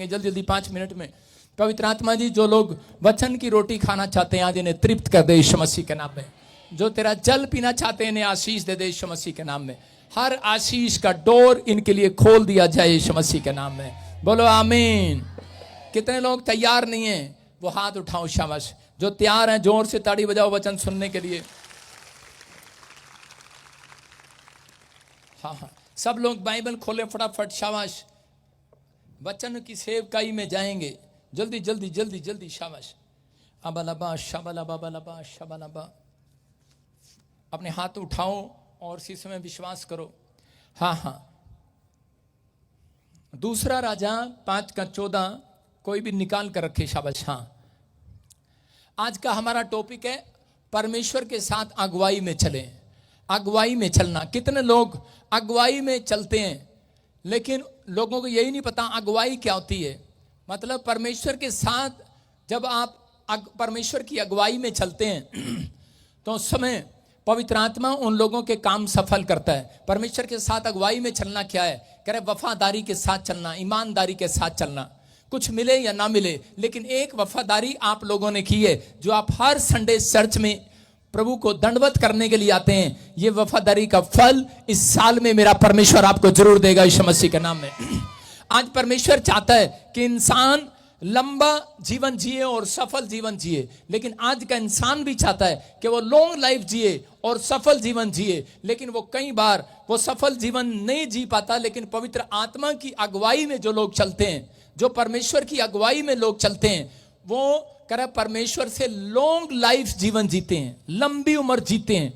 जल्दी जल्दी 5 मिनट में। पवित्र आत्मा जी, जो लोग वचन की रोटी खाना चाहते हैं आज इन्हें तृप्त कर दे यीशु मसीह के नाम में। जो तेरा जल पीना चाहते हैं इन्हें आशीष दे दे यीशु मसीह के नाम में। हर आशीष का डोर इनके लिए खोल दिया जाए यीशु मसीह के नाम में। बोलो आमीन। कितने लोग तैयार नहीं हैं वो हाथ उठाओ, शाबाश। जो तैयार हैं जोर से ताड़ी बजाओ वचन सुनने के लिए। हाँ हाँ, सब लोग बाइबल खोले फटाफट, शाबाश। वचन की सेवकाई में जाएंगे, जल्दी जल्दी जल्दी जल्दी, शाबाश। अबलबा शबलबा बलबा शबलबा। अपने हाथ उठाओ और इसी में विश्वास करो। हाँ हाँ, दूसरा राजा 5:14 कोई भी निकाल कर रखे, शाबाश। हाँ, आज का हमारा टॉपिक है परमेश्वर के साथ अगुवाई में चलें। अगुवाई में चलना। कितने लोग अगुवाई में चलते हैं लेकिन लोगों को यही नहीं पता अगुवाई क्या होती है। मतलब परमेश्वर के साथ जब आप परमेश्वर की अगुवाई में चलते हैं तो उस समय पवित्र आत्मा उन लोगों के काम सफल करता है। परमेश्वर के साथ अगुवाई में चलना क्या है? कह रहे वफादारी के साथ चलना, ईमानदारी के साथ चलना। कुछ मिले या ना मिले, लेकिन एक वफादारी आप लोगों ने की है जो आप हर संडे चर्च में प्रभु को दंडवत करने के लिए आते हैं। ये वफादारी का फल इस साल में मेरा परमेश्वर आपको जरूर देगा यीशु मसीह के नाम में। आज परमेश्वर चाहता है कि इंसान लंबा जीवन जिए और सफल जीवन जिए, लेकिन आज का इंसान भी चाहता है कि वो लॉन्ग लाइफ जिए और सफल जीवन जिए, लेकिन वो कई बार वो सफल जीवन नहीं जी पाता। लेकिन पवित्र आत्मा की अगुवाई में जो लोग चलते हैं, जो परमेश्वर की अगुवाई में लोग चलते हैं, वो करे परमेश्वर से लॉन्ग लाइफ जीवन जीते हैं, लंबी उम्र जीते हैं।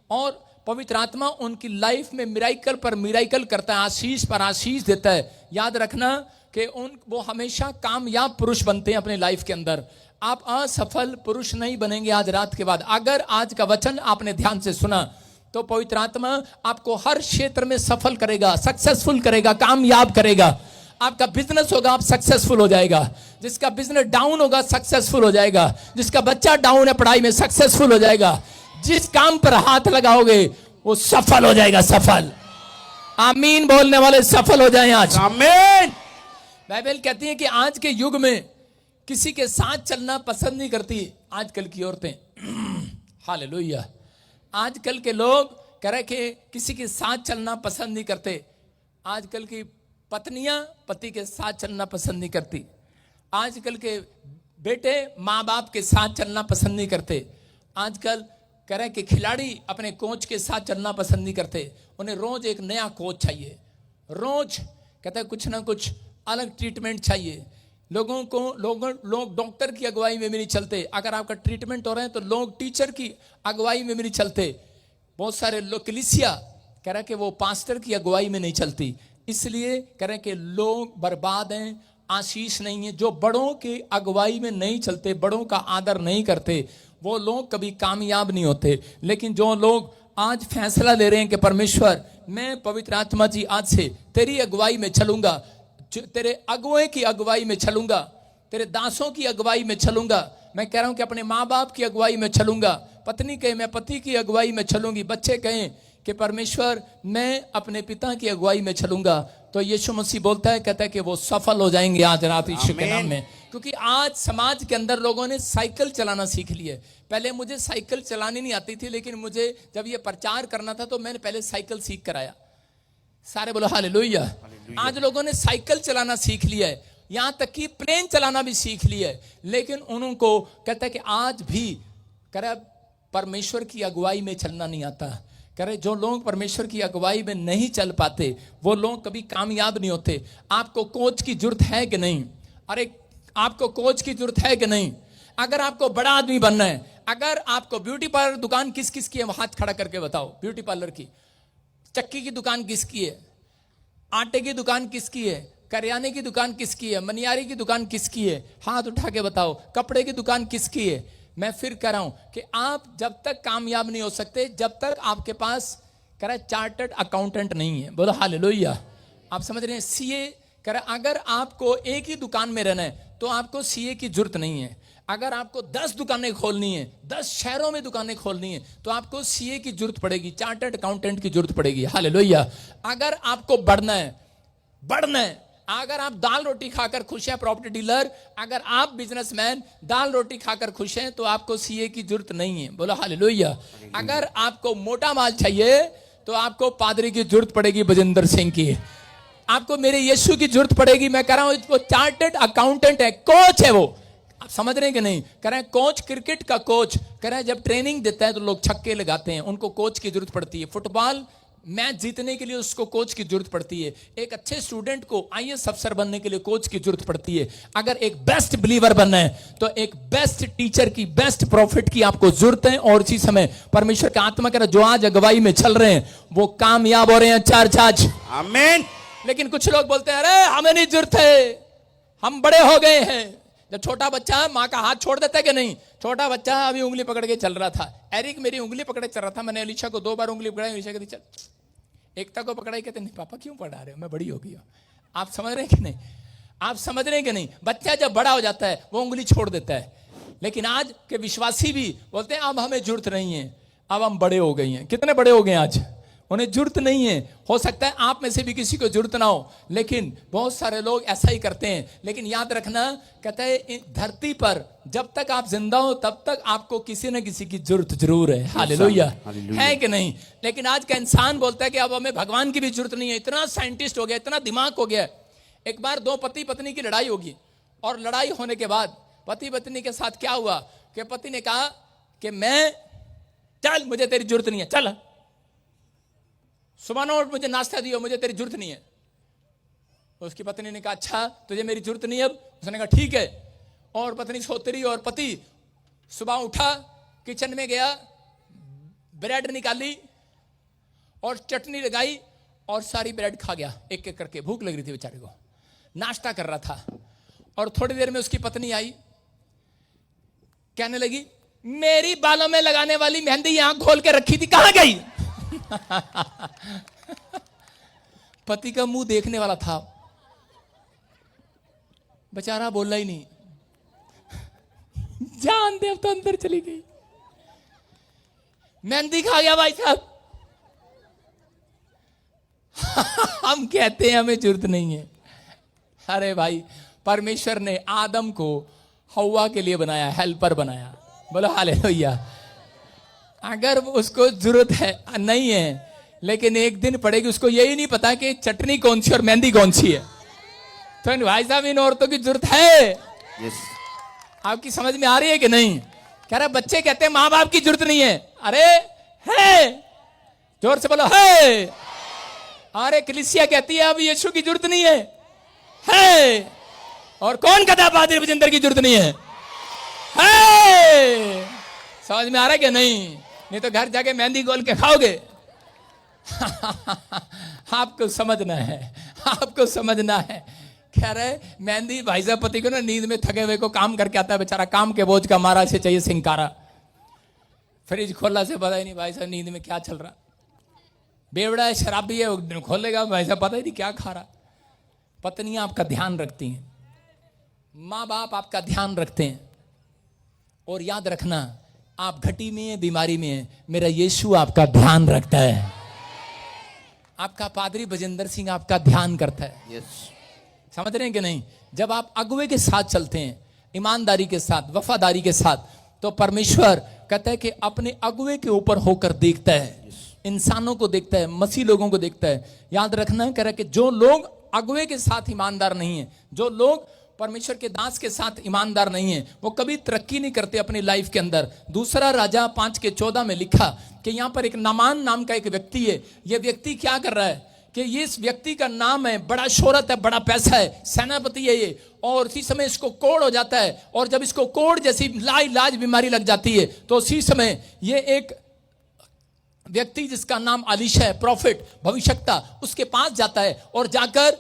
और पवित्र आत्मा उनकी लाइफ में मिराइकल पर मिराइकल करता है, आशीष पर आशीष देता है। याद रखना कि वो हमेशा कामयाब पुरुष बनते हैं अपने लाइफ के अंदर। आप असफल पुरुष नहीं बनेंगे आज रात के बाद। अगर आज का वचन आपने ध्यान से सुना तो पवित्र आत्मा आपको हर क्षेत्र में सफल करेगा, सक्सेसफुल करेगा, कामयाब करेगा। आपका बिजनेस होगा, आप सक्सेसफुल हो जाएगा। जिसका बिजनेस डाउन होगा सक्सेसफुल हो जाएगा। जिसका बच्चा डाउन है पढ़ाई में सक्सेसफुल हो जाएगा। जिस काम पर हाथ लगाओगे वो सफल हो जाएगा, सफल। आमीन बोलने वाले सफल हो जाएं आज। आमीन। बाइबल कहती है कि आज के युग में किसी के साथ चलना पसंद नहीं करती आजकल की औरतें। हालेलुया। आजकल के लोग कह रहे कि किसी के साथ चलना पसंद नहीं करते। आजकल की पत्नियां पति के साथ चलना पसंद नहीं करती। आजकल के बेटे माँ बाप के साथ चलना पसंद नहीं करते। आजकल कह रहे कि खिलाड़ी अपने कोच के साथ चलना पसंद नहीं करते। उन्हें रोज एक नया कोच चाहिए, रोज कहते हैं कुछ ना कुछ अलग ट्रीटमेंट चाहिए। लोग डॉक्टर की अगुवाई में भी नहीं चलते। अगर आपका ट्रीटमेंट हो रहा है तो लोग टीचर की अगुवाई में भी नहीं चलते। बहुत सारे लोग कलीसिया कह रहे कि वो पास्टर की अगुवाई में नहीं चलती। इसलिए कह रहे कि लोग बर्बाद हैं, आशीष नहीं है। जो बड़ों की अगुवाई में नहीं चलते, बड़ों का आदर नहीं करते, वो लोग कभी कामयाब नहीं होते। लेकिन जो लोग आज फैसला ले रहे हैं कि परमेश्वर मैं पवित्र आत्मा जी आज से तेरी अगुवाई में चलूंगा, तेरे अगुए की अगुवाई में चलूंगा, तेरे दासों की अगुवाई में चलूंगा। मैं कह रहा हूं कि अपने माँ बाप की अगुवाई में चलूंगा। पत्नी कहे मैं पति की अगुवाई में चलूंगी। बच्चे कहें कि परमेश्वर मैं अपने पिता की अगुवाई में चलूंगा। तो यीशु मसीह बोलता है, कहता है कि वो सफल हो जाएंगे आज रात यीशु के नाम में। क्योंकि आज समाज के अंदर लोगों ने साइकिल चलाना सीख लिया। पहले मुझे साइकिल चलानी नहीं आती थी, लेकिन मुझे जब ये प्रचार करना था तो मैंने पहले साइकिल सीख कर आया। सारे बोलो हालेलुया। आज लोगों ने साइकिल चलाना सीख लिया है, यहां तक कि प्लेन चलाना भी सीख लिया है। लेकिन उनको कहता है कि आज भी करे परमेश्वर की अगुवाई में चलना नहीं आता। करे जो लोग परमेश्वर की अगुवाई में नहीं चल पाते वो लोग कभी कामयाब नहीं होते। आपको कोच की जरूरत है कि नहीं? अरे आपको कोच की जरूरत है कि नहीं? अगर आपको बड़ा आदमी बनना है, अगर आपको ब्यूटी पार्लर दुकान किस किस की है, हाथ खड़ा करके बताओ। ब्यूटी पार्लर की, चक्की की दुकान किसकी है, आटे की दुकान किसकी है, करियाने की दुकान किसकी है, मनियारी की दुकान किसकी है, हाथ उठा के बताओ। कपड़े की दुकान किसकी है? मैं फिर कह रहा हूं कि आप जब तक कामयाब नहीं हो सकते जब तक आपके पास कह रहा चार्टर्ड अकाउंटेंट नहीं है। बोलो हालेलुया। आप समझ रहे हैं? सीए कह रहा अगर आपको एक ही दुकान में रहना है तो आपको सीए की जरूरत नहीं है। अगर आपको 10 दुकानें खोलनी है, 10 शहरों में दुकानें खोलनी है, तो आपको सीए की जरूरत पड़ेगी, चार्टर्ड अकाउंटेंट की जरूरत पड़ेगी। हालेलुया। अगर आपको बढ़ना है, अगर आप दाल रोटी खाकर खुश हैं प्रॉपर्टी डीलर, अगर आप बिजनेसमैन दाल रोटी खाकर खुश हैं तो आपको सीए की जरूरत नहीं है। बोलो हालेलुया। अगर आपको मोटा माल चाहिए तो आपको पादरी की जरूरत पड़ेगी, बजिंदर सिंह की। आपको मेरे यीशु की जरूरत पड़ेगी। मैं कह रहा हूं वो चार्टर्ड अकाउंटेंट है, कोच है वो। आप समझ रहे हैं कि नहीं? कह रहे हैं कोच, क्रिकेट का कोच। कह रहे हैं जब ट्रेनिंग देता है तो लोग छक्के लगाते हैं, उनको कोच की जरूरत पड़ती है। फुटबॉल मैच जीतने के लिए उसको कोच की जरूरत पड़ती है। एक अच्छे स्टूडेंट को आईएएस अफसर बनने के लिए कोच की जरूरत पड़ती है। अगर एक बेस्ट बिलीवर बनना है तो एक बेस्ट टीचर की, बेस्ट प्रॉफिट की आपको जरूरत है। और इसी समय परमेश्वर का आत्मा कह रहा है जो आज अगुवाई में चल रहे हैं वो कामयाब हो रहे हैं। चर्च आज आमीन। लेकिन कुछ लोग बोलते हैं अरे हमें नहीं जरूरत है, हम बड़े हो गए हैं। जब छोटा बच्चा माँ का हाथ छोड़ देता है कि नहीं? छोटा बच्चा अभी उंगली पकड़ के चल रहा था। एरिक मेरी उंगली पकड़े चल रहा था, मैंने अलीशा को 2 बार उंगली पकड़ाई। अलीशा कहती चल, एकता को पकड़ाई, कहते नहीं पापा क्यों पढ़ा रहे हो, मैं बड़ी हो गई हूं। आप समझ रहे हैं कि नहीं? आप समझ रहे हैं कि नहीं? बच्चा जब बड़ा हो जाता है वो उंगली छोड़ देता है। लेकिन आज के विश्वासी भी बोलते हैं अब हमें जरूरत नहीं है, अब हम बड़े हो गए हैं। कितने बड़े हो गए आज? उन्हें जरूरत नहीं है। हो सकता है आप में से भी किसी को जरूरत ना हो, लेकिन बहुत सारे लोग ऐसा ही करते हैं। लेकिन याद रखना, कहता है धरती पर जब तक आप जिंदा हो तब तक आपको किसी न किसी की जरूरत जरूर है। हालेलुया, है कि नहीं? लेकिन आज का इंसान बोलता है कि अब हमें भगवान की भी जरूरत नहीं है। इतना साइंटिस्ट हो गया, इतना दिमाग हो गया। एक बार 2 पति पत्नी की लड़ाई होगी और लड़ाई होने के बाद पति पत्नी के साथ क्या हुआ कि पति ने कहा कि मैं चल, मुझे तेरी जरूरत नहीं है, चल सुबह उठ, मुझे नाश्ता दियो, मुझे तेरी जरूरत नहीं है। उसकी पत्नी ने कहा अच्छा तुझे मेरी जरूरत नहीं है अब? उसने कहा ठीक है। और पत्नी सोती रही और पति सुबह उठा, किचन में गया, ब्रेड निकाली और चटनी लगाई और सारी ब्रेड खा गया एक एक करके। भूख लग रही थी बेचारे को, नाश्ता कर रहा था। और थोड़ी देर में उसकी पत्नी आई, कहने लगी मेरी बालों में लगाने वाली मेहंदी यहां खोल के रखी थी, कहां गई? पति का मुंह देखने वाला था, बेचारा बोला ही नहीं। जान देव तो अंदर चली गई, मेहंदी खा गया भाई साहब। हम कहते हैं हमें जरूरत नहीं है। अरे भाई, परमेश्वर ने आदम को हव्वा के लिए बनाया, हेल्पर बनाया। बोलो हालेलुया। अगर उसको जरूरत है नहीं है, लेकिन एक दिन पड़ेगी, उसको यही नहीं पता कि चटनी कौन सी और मेहंदी कौन सी है। तो भाई साहब इन औरतों की जरूरत है। yes. आपकी समझ में आ रही है कि नहीं? कह रहा बच्चे कहते हैं माँ बाप की जरूरत नहीं है। अरे है, जोर से बोलो है। अरे कलीसिया कहती है अब यीशु की जरूरत नहीं है। और कौन कहता है पादरी बजिंदर की जरूरत नहीं है? समझ में आ रहा है कि नहीं? नहीं तो घर जाके मेहंदी गोल के खाओगे। आपको समझना है, आपको समझना है। कह रहे मेहंदी भाई साहब पति को ना नींद में थके हुए को काम करके आता है बेचारा, काम के बोझ का मारा से चाहिए सिंकारा। फ्रिज खोला से पता ही नहीं भाई साहब नींद में क्या चल रहा। बेवड़ा है, शराबी है, खोलेगा भाई साहब पता ही नहीं क्या खा रहा। पत्नियां आपका ध्यान रखती हैं, माँ बाप आपका ध्यान रखते हैं। और याद रखना, आप घटी में है, बीमारी में है, मेरा यीशु आपका ध्यान रखता है। आपका पादरी बजिंदर सिंह आपका ध्यान करता है। yes. समझ रहे हैं कि नहीं? जब आप अगुवे के साथ चलते हैं, ईमानदारी के साथ, वफादारी के साथ, तो परमेश्वर कहता है कि अपने अगुवे के ऊपर होकर देखता है। yes. इंसानों को देखता है, मसीह लोगों को देखता है। याद रखना, कह रहा है कि जो लोग अगुवे के साथ ईमानदार नहीं है, जो लोग परमेश्वर के दास के साथ ईमानदार नहीं है, वो कभी तरक्की नहीं करते अपनी लाइफ के अंदर। दूसरा राजा 5:14 में लिखा कि यहाँ पर एक नामान नाम का एक व्यक्ति है। ये व्यक्ति क्या कर रहा है कि ये इस व्यक्ति का नाम है, बड़ा शोहरत है, बड़ा पैसा है, सेनापति है ये। और उसी समय इसको कोढ़ हो जाता है, और जब इसको कोढ़ जैसी लाइलाज बीमारी लग जाती है तो उसी समय ये एक व्यक्ति जिसका नाम अलीशा है, प्रॉफिट, भविष्यवक्ता, उसके पास जाता है और जाकर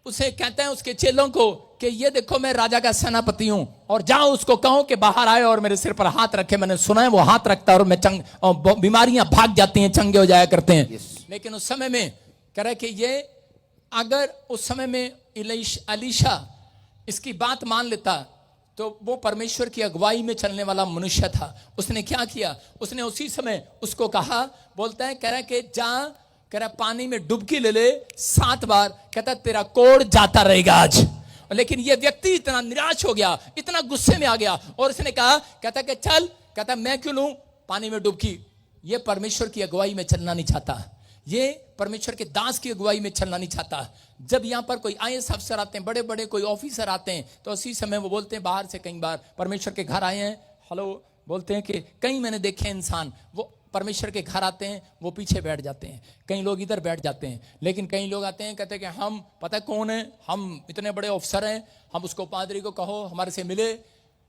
उसे कहते हैं उसके चेलों को कि ये देखो मैं राजा का सेनापति हूं, और जाओ उसको कहो कि बाहर आए और मेरे सिर पर हाथ रखे। मैंने सुना है वो हाथ रखता है और मैं बीमारियां भाग जाती हैं, चंगे हो जाया करते हैं। yes. लेकिन उस समय में कह रहा है कि ये अगर उस समय में अलीशा इसकी बात मान लेता तो वो परमेश्वर की अगुवाई में चलने वाला मनुष्य था। उसने क्या किया? उसने उसी समय उसको कहा, बोलता है, कह रहा है कि जा, कह रहा पानी में डुबकी ले ले 7 बार, कहता तेरा कोढ़ जाता रहेगा आज। लेकिन ये व्यक्ति इतना निराश हो गया, इतना गुस्से में आ गया और उसने कहा, कहता कि चल, कहता मैं क्यों लूं पानी में डुबकी। ये परमेश्वर की अगुवाई में चलना नहीं चाहता, ये परमेश्वर के दास की अगुवाई में चलना नहीं चाहता। जब यहाँ पर कोई IAS अफसर आते हैं, बड़े बड़े कोई ऑफिसर आते हैं, तो उसी समय वो बोलते हैं, बाहर से कई बार परमेश्वर के घर आए हैं, हेलो बोलते हैं कि कई मैंने देखे इंसान वो परमेश्वर के घर आते हैं, वो पीछे बैठ जाते हैं, कई लोग इधर बैठ जाते हैं। लेकिन कई लोग आते हैं, कहते हैं कि हम पता कौन है, हम इतने बड़े ऑफिसर हैं, हम उसको पादरी को कहो हमारे से मिले।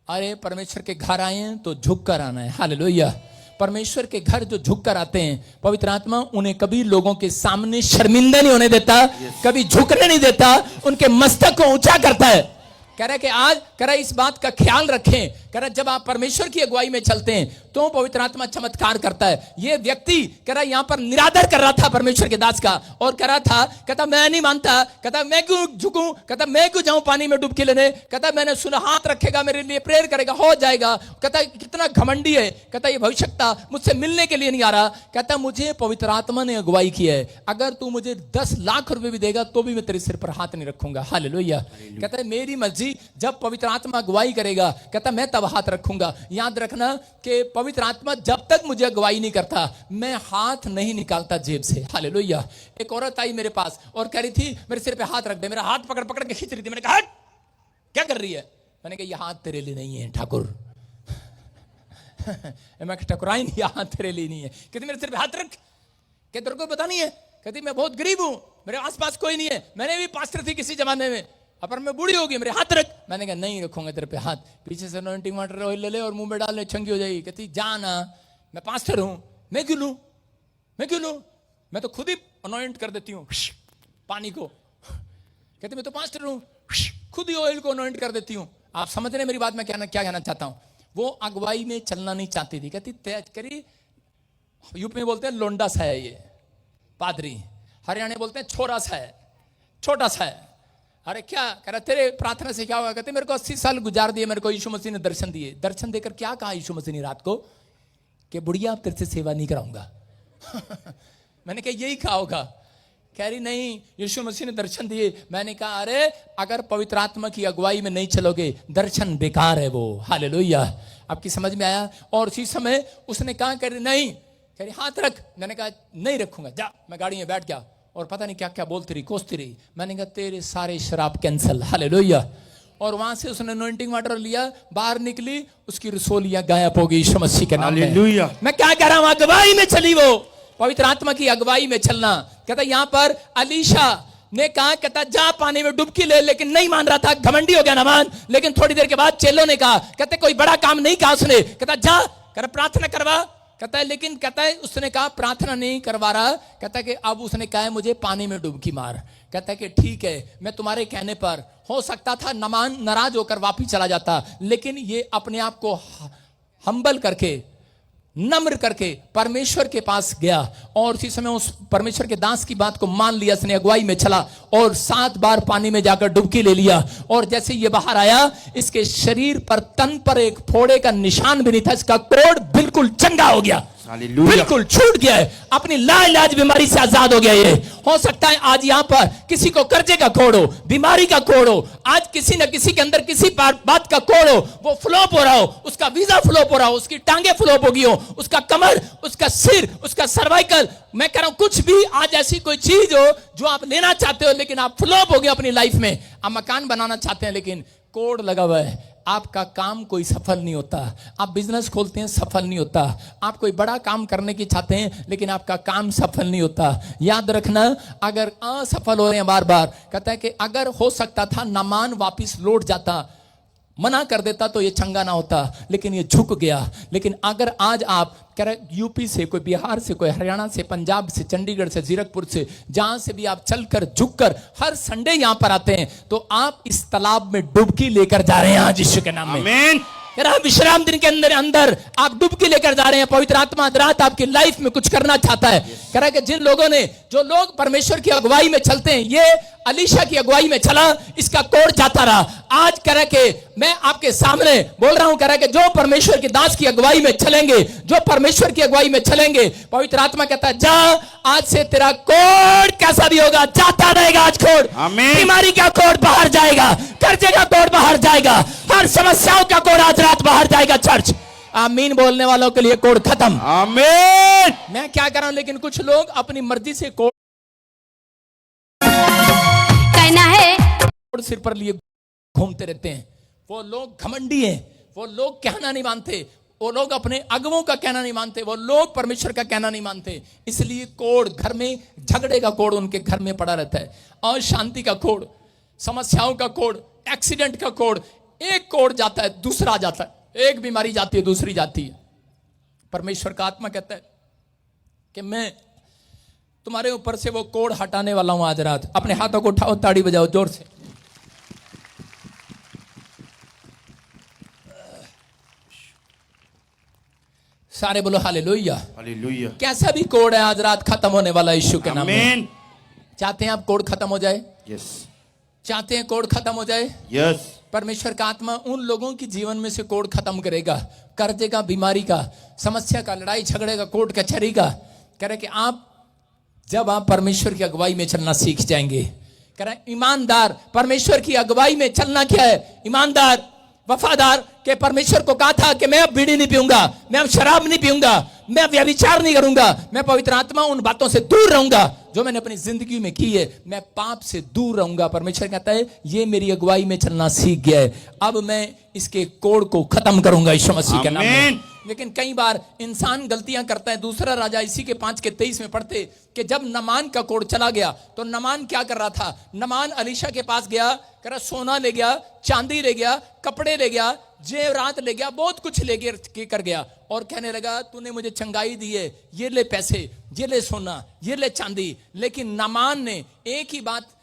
अरे परमेश्वर के घर आए हैं तो झुक कर आना है। हालेलुया। परमेश्वर के घर जो झुक कर आते हैं, पवित्र आत्मा उन्हें कभी लोगों के सामने शर्मिंदा नहीं होने देता, कभी झुकने नहीं देता, उनके मस्तक को ऊंचा करता है। कह रहा कि आज कह रहा इस बात का ख्याल रखें, कह रहा जब आप परमेश्वर की अगुवाई में चलते हैं तो पवित्र आत्मा चमत्कार करता है। ये व्यक्ति कह रहा यहां पर निरादर कर रहा था परमेश्वर के दास का और कह रहा था, कहता मैं नहीं मानता, कहता मैं क्यों झुकूं, कहता मैं क्यों जाऊं पानी में डुबकी लेने, कहता मैंने सुना हाथ रखेगा मेरे लिए प्रेयर करेगा हो जाएगा। कहता कितना घमंडी है, कहता ये भविष्यता मुझसे मिलने के लिए नहीं आ रहा। कहता मुझे पवित्र आत्मा ने अगुवाई की है, अगर तू मुझे 10 लाख रुपए भी देगा तो भी मैं तेरे सिर पर हाथ नहीं रखूंगा। हालेलुया। कहता है मेरी मर्जी, जब पवित्र आत्मा अगुवाई करेगा कहता मैं तब हाथ रखूंगा। याद रखना कि पवित्र आत्मा जब तक मुझे अगुवाई नहीं करता मैं हाथ नहीं निकालता जेब से। हालेलुया। एक औरत आई मेरे पास और कह रही थी मेरे सिर पे हाथ रख दे, मेरा हाथ पकड़ पकड़ के खींच रही थी। मैंने कहा क्या कर रही है, मैंने कहा ये हाथ तेरे लिए नहीं है ठाकुर। मैं ठकुराई नहीं, हाथ तेरे लिए नहीं है। कहती मेरे सिर पे हाथ रख, क्या तेरे को पता नहीं है, कहती मैं बहुत गरीब हूं, मेरे आसपास कोई नहीं है, मैंने भी पास्टर थी किसी जमाने में, पर मैं बूढ़ी होगी, मेरे हाथ रख। मैंने कहा नहीं रखूंगा तेरे पे हाथ। पीछे से अनॉइंटिंग वाटर ऑयल ले ले और मुंह में डाल ले, चंगी हो जाएगी। कहती जाना, मैं पास्टर हूं, मैं क्यों लूं, मैं क्यों लूं, मैं तो खुद ही अनॉइंट कर देती हूं पानी को। कहती मैं तो पास्टर हूं, खुद ही ऑयल को अनॉइंट कर देती हूं। आप समझ रहे मेरी बात, मैं क्या कहना चाहता हूं। वो अगुवाई में चलना नहीं चाहती थी। कहती तेज करी, यूपी में बोलते हैं लोंडा सा है ये पादरी, हरियाणा बोलते हैं छोरा सा है, छोटा सा है। अरे क्या कह रहा तेरे प्रार्थना से क्या होगा, कहते मेरे को 80 साल गुजार दिए, मेरे को यीशु मसीह ने दर्शन दिए। दर्शन देकर क्या कहा यीशु मसीह ने रात को, कि बुढ़िया अब तेरे से सेवा नहीं कराऊंगा। मैंने कहा यही कहा होगा। कह रही नहीं यीशु मसीह ने दर्शन दिए। मैंने कहा अरे अगर पवित्र आत्मा की अगुवाई में नहीं चलोगे दर्शन बेकार है वो। हालेलुया। आपकी समझ में आया। और उसी समय उसने कहा कह रही नहीं, कह रही हाथ रख। मैंने कहा नहीं रखूंगा, जा। मैं गाड़ी में बैठ गया और पता नहीं क्या क्या बोलती रही, कोसती रही। मैंने कहा तेरे सारे शराब कैंसल। हालेलुया। और वहां से उसने अनॉइंटिंग वाटर लिया, बाहर निकली, उसकी रसोलियां गायब हो गई यीशु मसीह के नाम में। हालेलुया। मैं क्या कह रहा हूं, अगुवाई में चली वो, पवित्र आत्मा की अगुवाई में चलना। कहता यहां पर अलीशा ने कहा, कहता जा पानी में डुबकी ले, लेकिन नहीं मान रहा था, घमंडी हो गया ना मान। लेकिन थोड़ी देर के बाद चेलों ने कहा, कहते कोई बड़ा काम नहीं कहा उसने, कहता जा कर प्रार्थना करवा। कहता है लेकिन कहता है उसने कहा प्रार्थना नहीं करवा रहा, कहता है कि अब उसने कहा है मुझे पानी में डुबकी मार। कहता है कि ठीक है, मैं तुम्हारे कहने पर, हो सकता था नमान नाराज होकर वापिस चला जाता, लेकिन ये अपने आप को हम्बल करके, नम्र करके परमेश्वर के पास गया और उसी समय उस परमेश्वर के दास की बात को मान लिया। उसने अगुवाई में चला और 7 बार पानी में जाकर डुबकी ले लिया। और जैसे ये बाहर आया, इसके शरीर पर, तन पर एक फोड़े का निशान भी नहीं था, इसका कोढ़ बिल्कुल चंगा हो गया, बिल्कुल छूट गया है, अपनी लाइलाज बीमारी से आजाद हो गया। ये हो सकता है आज यहां पर किसी को कर्जे का कोढ़ हो, बीमारी का कोढ़ हो, आज किसी न किसी के अंदर किसी बात का कोढ़ हो, वो फ्लॉप हो रहा हो, उसका वीजा फ्लॉप हो रहा हो, उसकी टांगे फ्लॉप हो गई हो, उसका कमर, उसका सिर, उसका सर्वाइकल, मैं कह रहा हूं कुछ भी आज ऐसी कोई चीज हो जो आप लेना चाहते हो लेकिन आप फ्लॉप हो गए अपनी लाइफ में। आप मकान बनाना चाहते हैं लेकिन कोढ़ लगा हुआ है, आपका काम कोई सफल नहीं होता। आप बिजनेस खोलते हैं सफल नहीं होता। आप कोई बड़ा काम करने की चाहते हैं लेकिन आपका काम सफल नहीं होता। याद रखना, अगर असफल हो रहे हैं बार बार, कहता है कि अगर हो सकता था नामान वापिस लौट जाता, मना कर देता तो ये चंगा ना होता, लेकिन ये झुक गया। लेकिन अगर आज आप कह रहे यूपी से, कोई बिहार से, कोई हरियाणा से, पंजाब से, चंडीगढ़ से, जीरकपुर से, जहां से भी आप चलकर झुककर हर संडे यहां पर आते हैं, तो आप इस तालाब में डुबकी लेकर जा रहे हैं आज यीशु के नाम में। आमीन। विश्राम दिन के अंदर आप डुबकी लेकर जा रहे हैं। पवित्र आत्मा रात आपकी लाइफ में कुछ करना चाहता है। कह रहा है कि जिन लोगों ने, जो लोग परमेश्वर की अगुवाई में चलते हैं, ये अलीशा की अगुवाई में चला, इसका कोढ़ जाता रहा। आज कह रहे कि मैं आपके सामने बोल रहा हूं, कह रहे कि जो परमेश्वर के दास की अगुवाई में चलेंगे, जो परमेश्वर की अगुवाई में चलेंगे, पवित्र आत्मा कहता है जा, आज से तेरा कोड कैसा भी होगा जाता रहेगा। आज कोड, बीमारी का कोड बाहर जाएगा, कर्जे का कोड बाहर जाएगा, हर समस्याओं का कोड आज रात बाहर जाएगा। चर्च आमीन बोलने वालों के लिए कोड खत्म। आमीन। मैं क्या कर रहा हूं, लेकिन कुछ लोग अपनी मर्जी से कोड कहना है, कोड सिर पर लिए घूमते रहते हैं। वो लोग घमंडी हैं, वो लोग कहना नहीं मानते, वो लोग अपने अगुवों का कहना नहीं मानते, वो लोग परमेश्वर का कहना नहीं मानते। इसलिए कोड घर में, झगड़े का कोड उनके घर में पड़ा रहता है, और शांति का कोड, समस्याओं का कोड, एक्सीडेंट का कोड। एक कोड जाता है दूसरा जाता है, एक बीमारी जाती है दूसरी जाती है। परमेश्वर का आत्मा कहता है कि मैं तुम्हारे ऊपर से वो कोड हटाने वाला हूं आज रात। अपने हाथों को उठाओ, ताड़ी बजाओ जोर से। सारे बोलो हालेलुया। हालेलुया। कैसा भी कोड है आज रात खत्म होने वाला यीशु के नाम में। आमीन। चाहते हैं आप कोड खत्म हो जाए? यस। चाहते हैं कोड खत्म हो जाए? यस। परमेश्वर का आत्मा उन लोगों की जीवन में से कोड खत्म करेगा, कर्जे का, बीमारी का, समस्या का, लड़ाई झगड़े का, कोर्ट कचहरी का। कह रहे कि आप जब आप परमेश्वर की अगुवाई में चलना सीख जाएंगे, कह रहे ईमानदार, परमेश्वर की अगुवाई में चलना क्या है? ईमानदार, वफादार। के परमेश्वर को कहा था कि मैं अब बीड़ी नहीं पीऊंगा, मैं अब शराब नहीं पीऊंगा, मैं व्यभिचार नहीं करूंगा, मैं पवित्र आत्मा उन बातों से दूर रहूंगा जो मैंने अपनी जिंदगी में की है, मैं पाप से दूर रहूंगा। परमेश्वर कहता है ये मेरी अगुवाई में चलना सीख गया है, अब मैं इसके कोड को खत्म करूंगा यीशु मसीह के नाम में। लेकिन कई बार इंसान गलतियां करता है। दूसरा राजा इसी के 5:23 में पढ़ते कि जब नमान का कोड चला गया तो नमान क्या कर रहा था? नमान अलीशा के पास गया, कह रहा सोना ले गया, चांदी ले गया, कपड़े ले गया, जेवरात ले गया, बहुत कुछ ले कर गया, और कहने लगा तूने मुझे चंगाई दी है, ये ले पैसे, ये ले सोना, ये ले चांदी। लेकिन नमान ने एक ही बात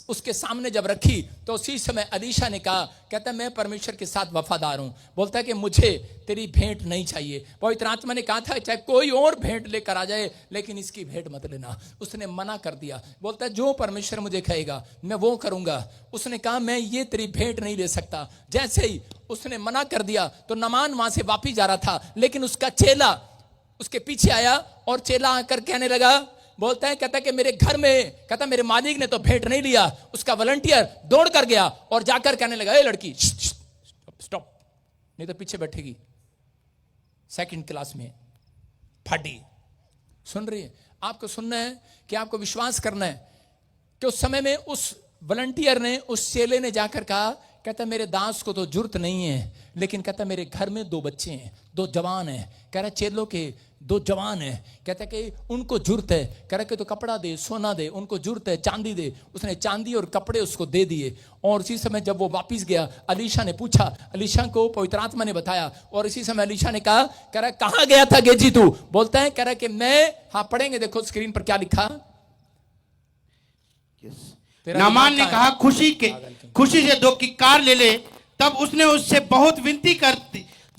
उसके सामने जब रखी तो उसी समय अलीशा ने कहा, कहता है मैं परमेश्वर के साथ वफादार हूं। बोलता है कि मुझे तेरी भेंट नहीं चाहिए। पवित्र आत्मा ने कहा था चाहे कोई और भेंट लेकर आ जाए लेकिन इसकी भेंट मत लेना। उसने मना कर दिया। बोलता है जो परमेश्वर मुझे कहेगा मैं वो करूंगा। उसने कहा मैं ये तेरी भेंट नहीं ले सकता। जैसे ही उसने मना कर दिया तो नमान वहां से वापिस जा रहा था, लेकिन उसका चेला उसके पीछे आया और चेला आकर कहने लगा, बोलता है, कहता है कि मेरे घर में, कहता मेरे मालिक ने तो भेंट नहीं लिया। उसका वॉलंटियर दौड़ कर गया और जाकर कहने लगा ए लड़की स्टॉप, नहीं तो पीछे बैठेगी, सेकंड क्लास में फटी। सुन रही है? आपको सुनना है कि आपको विश्वास करना है कि उस समय में उस वॉलंटियर ने, उस चेले ने जाकर कहा, कहता मेरे दास को तो जुर्त नहीं है, लेकिन कहता मेरे घर में 2 बच्चे हैं, 2 जवान हैं। कह रहा चेलों के 2 जवान हैं, कहता कि उनको जुर्त है। कह रहा कि तो कपड़ा दे, सोना दे, उनको जुर्त है, चांदी दे। उसने चांदी और कपड़े उसको दे दिए। और उसी समय जब वो वापिस गया, अलीशा ने पूछा, अलीशा को पवित्र आत्मा ने बताया, और इसी समय अलीशा ने कहा, कह रहा कहां गया था गेजी तू? बोलता है, कह रहा कि मैं, हाँ पढ़ेंगे, देखो स्क्रीन पर क्या लिखा। नामान ने कहा खुशी से 2 किक्कार ले ले। तब उसने उससे बहुत विनती कर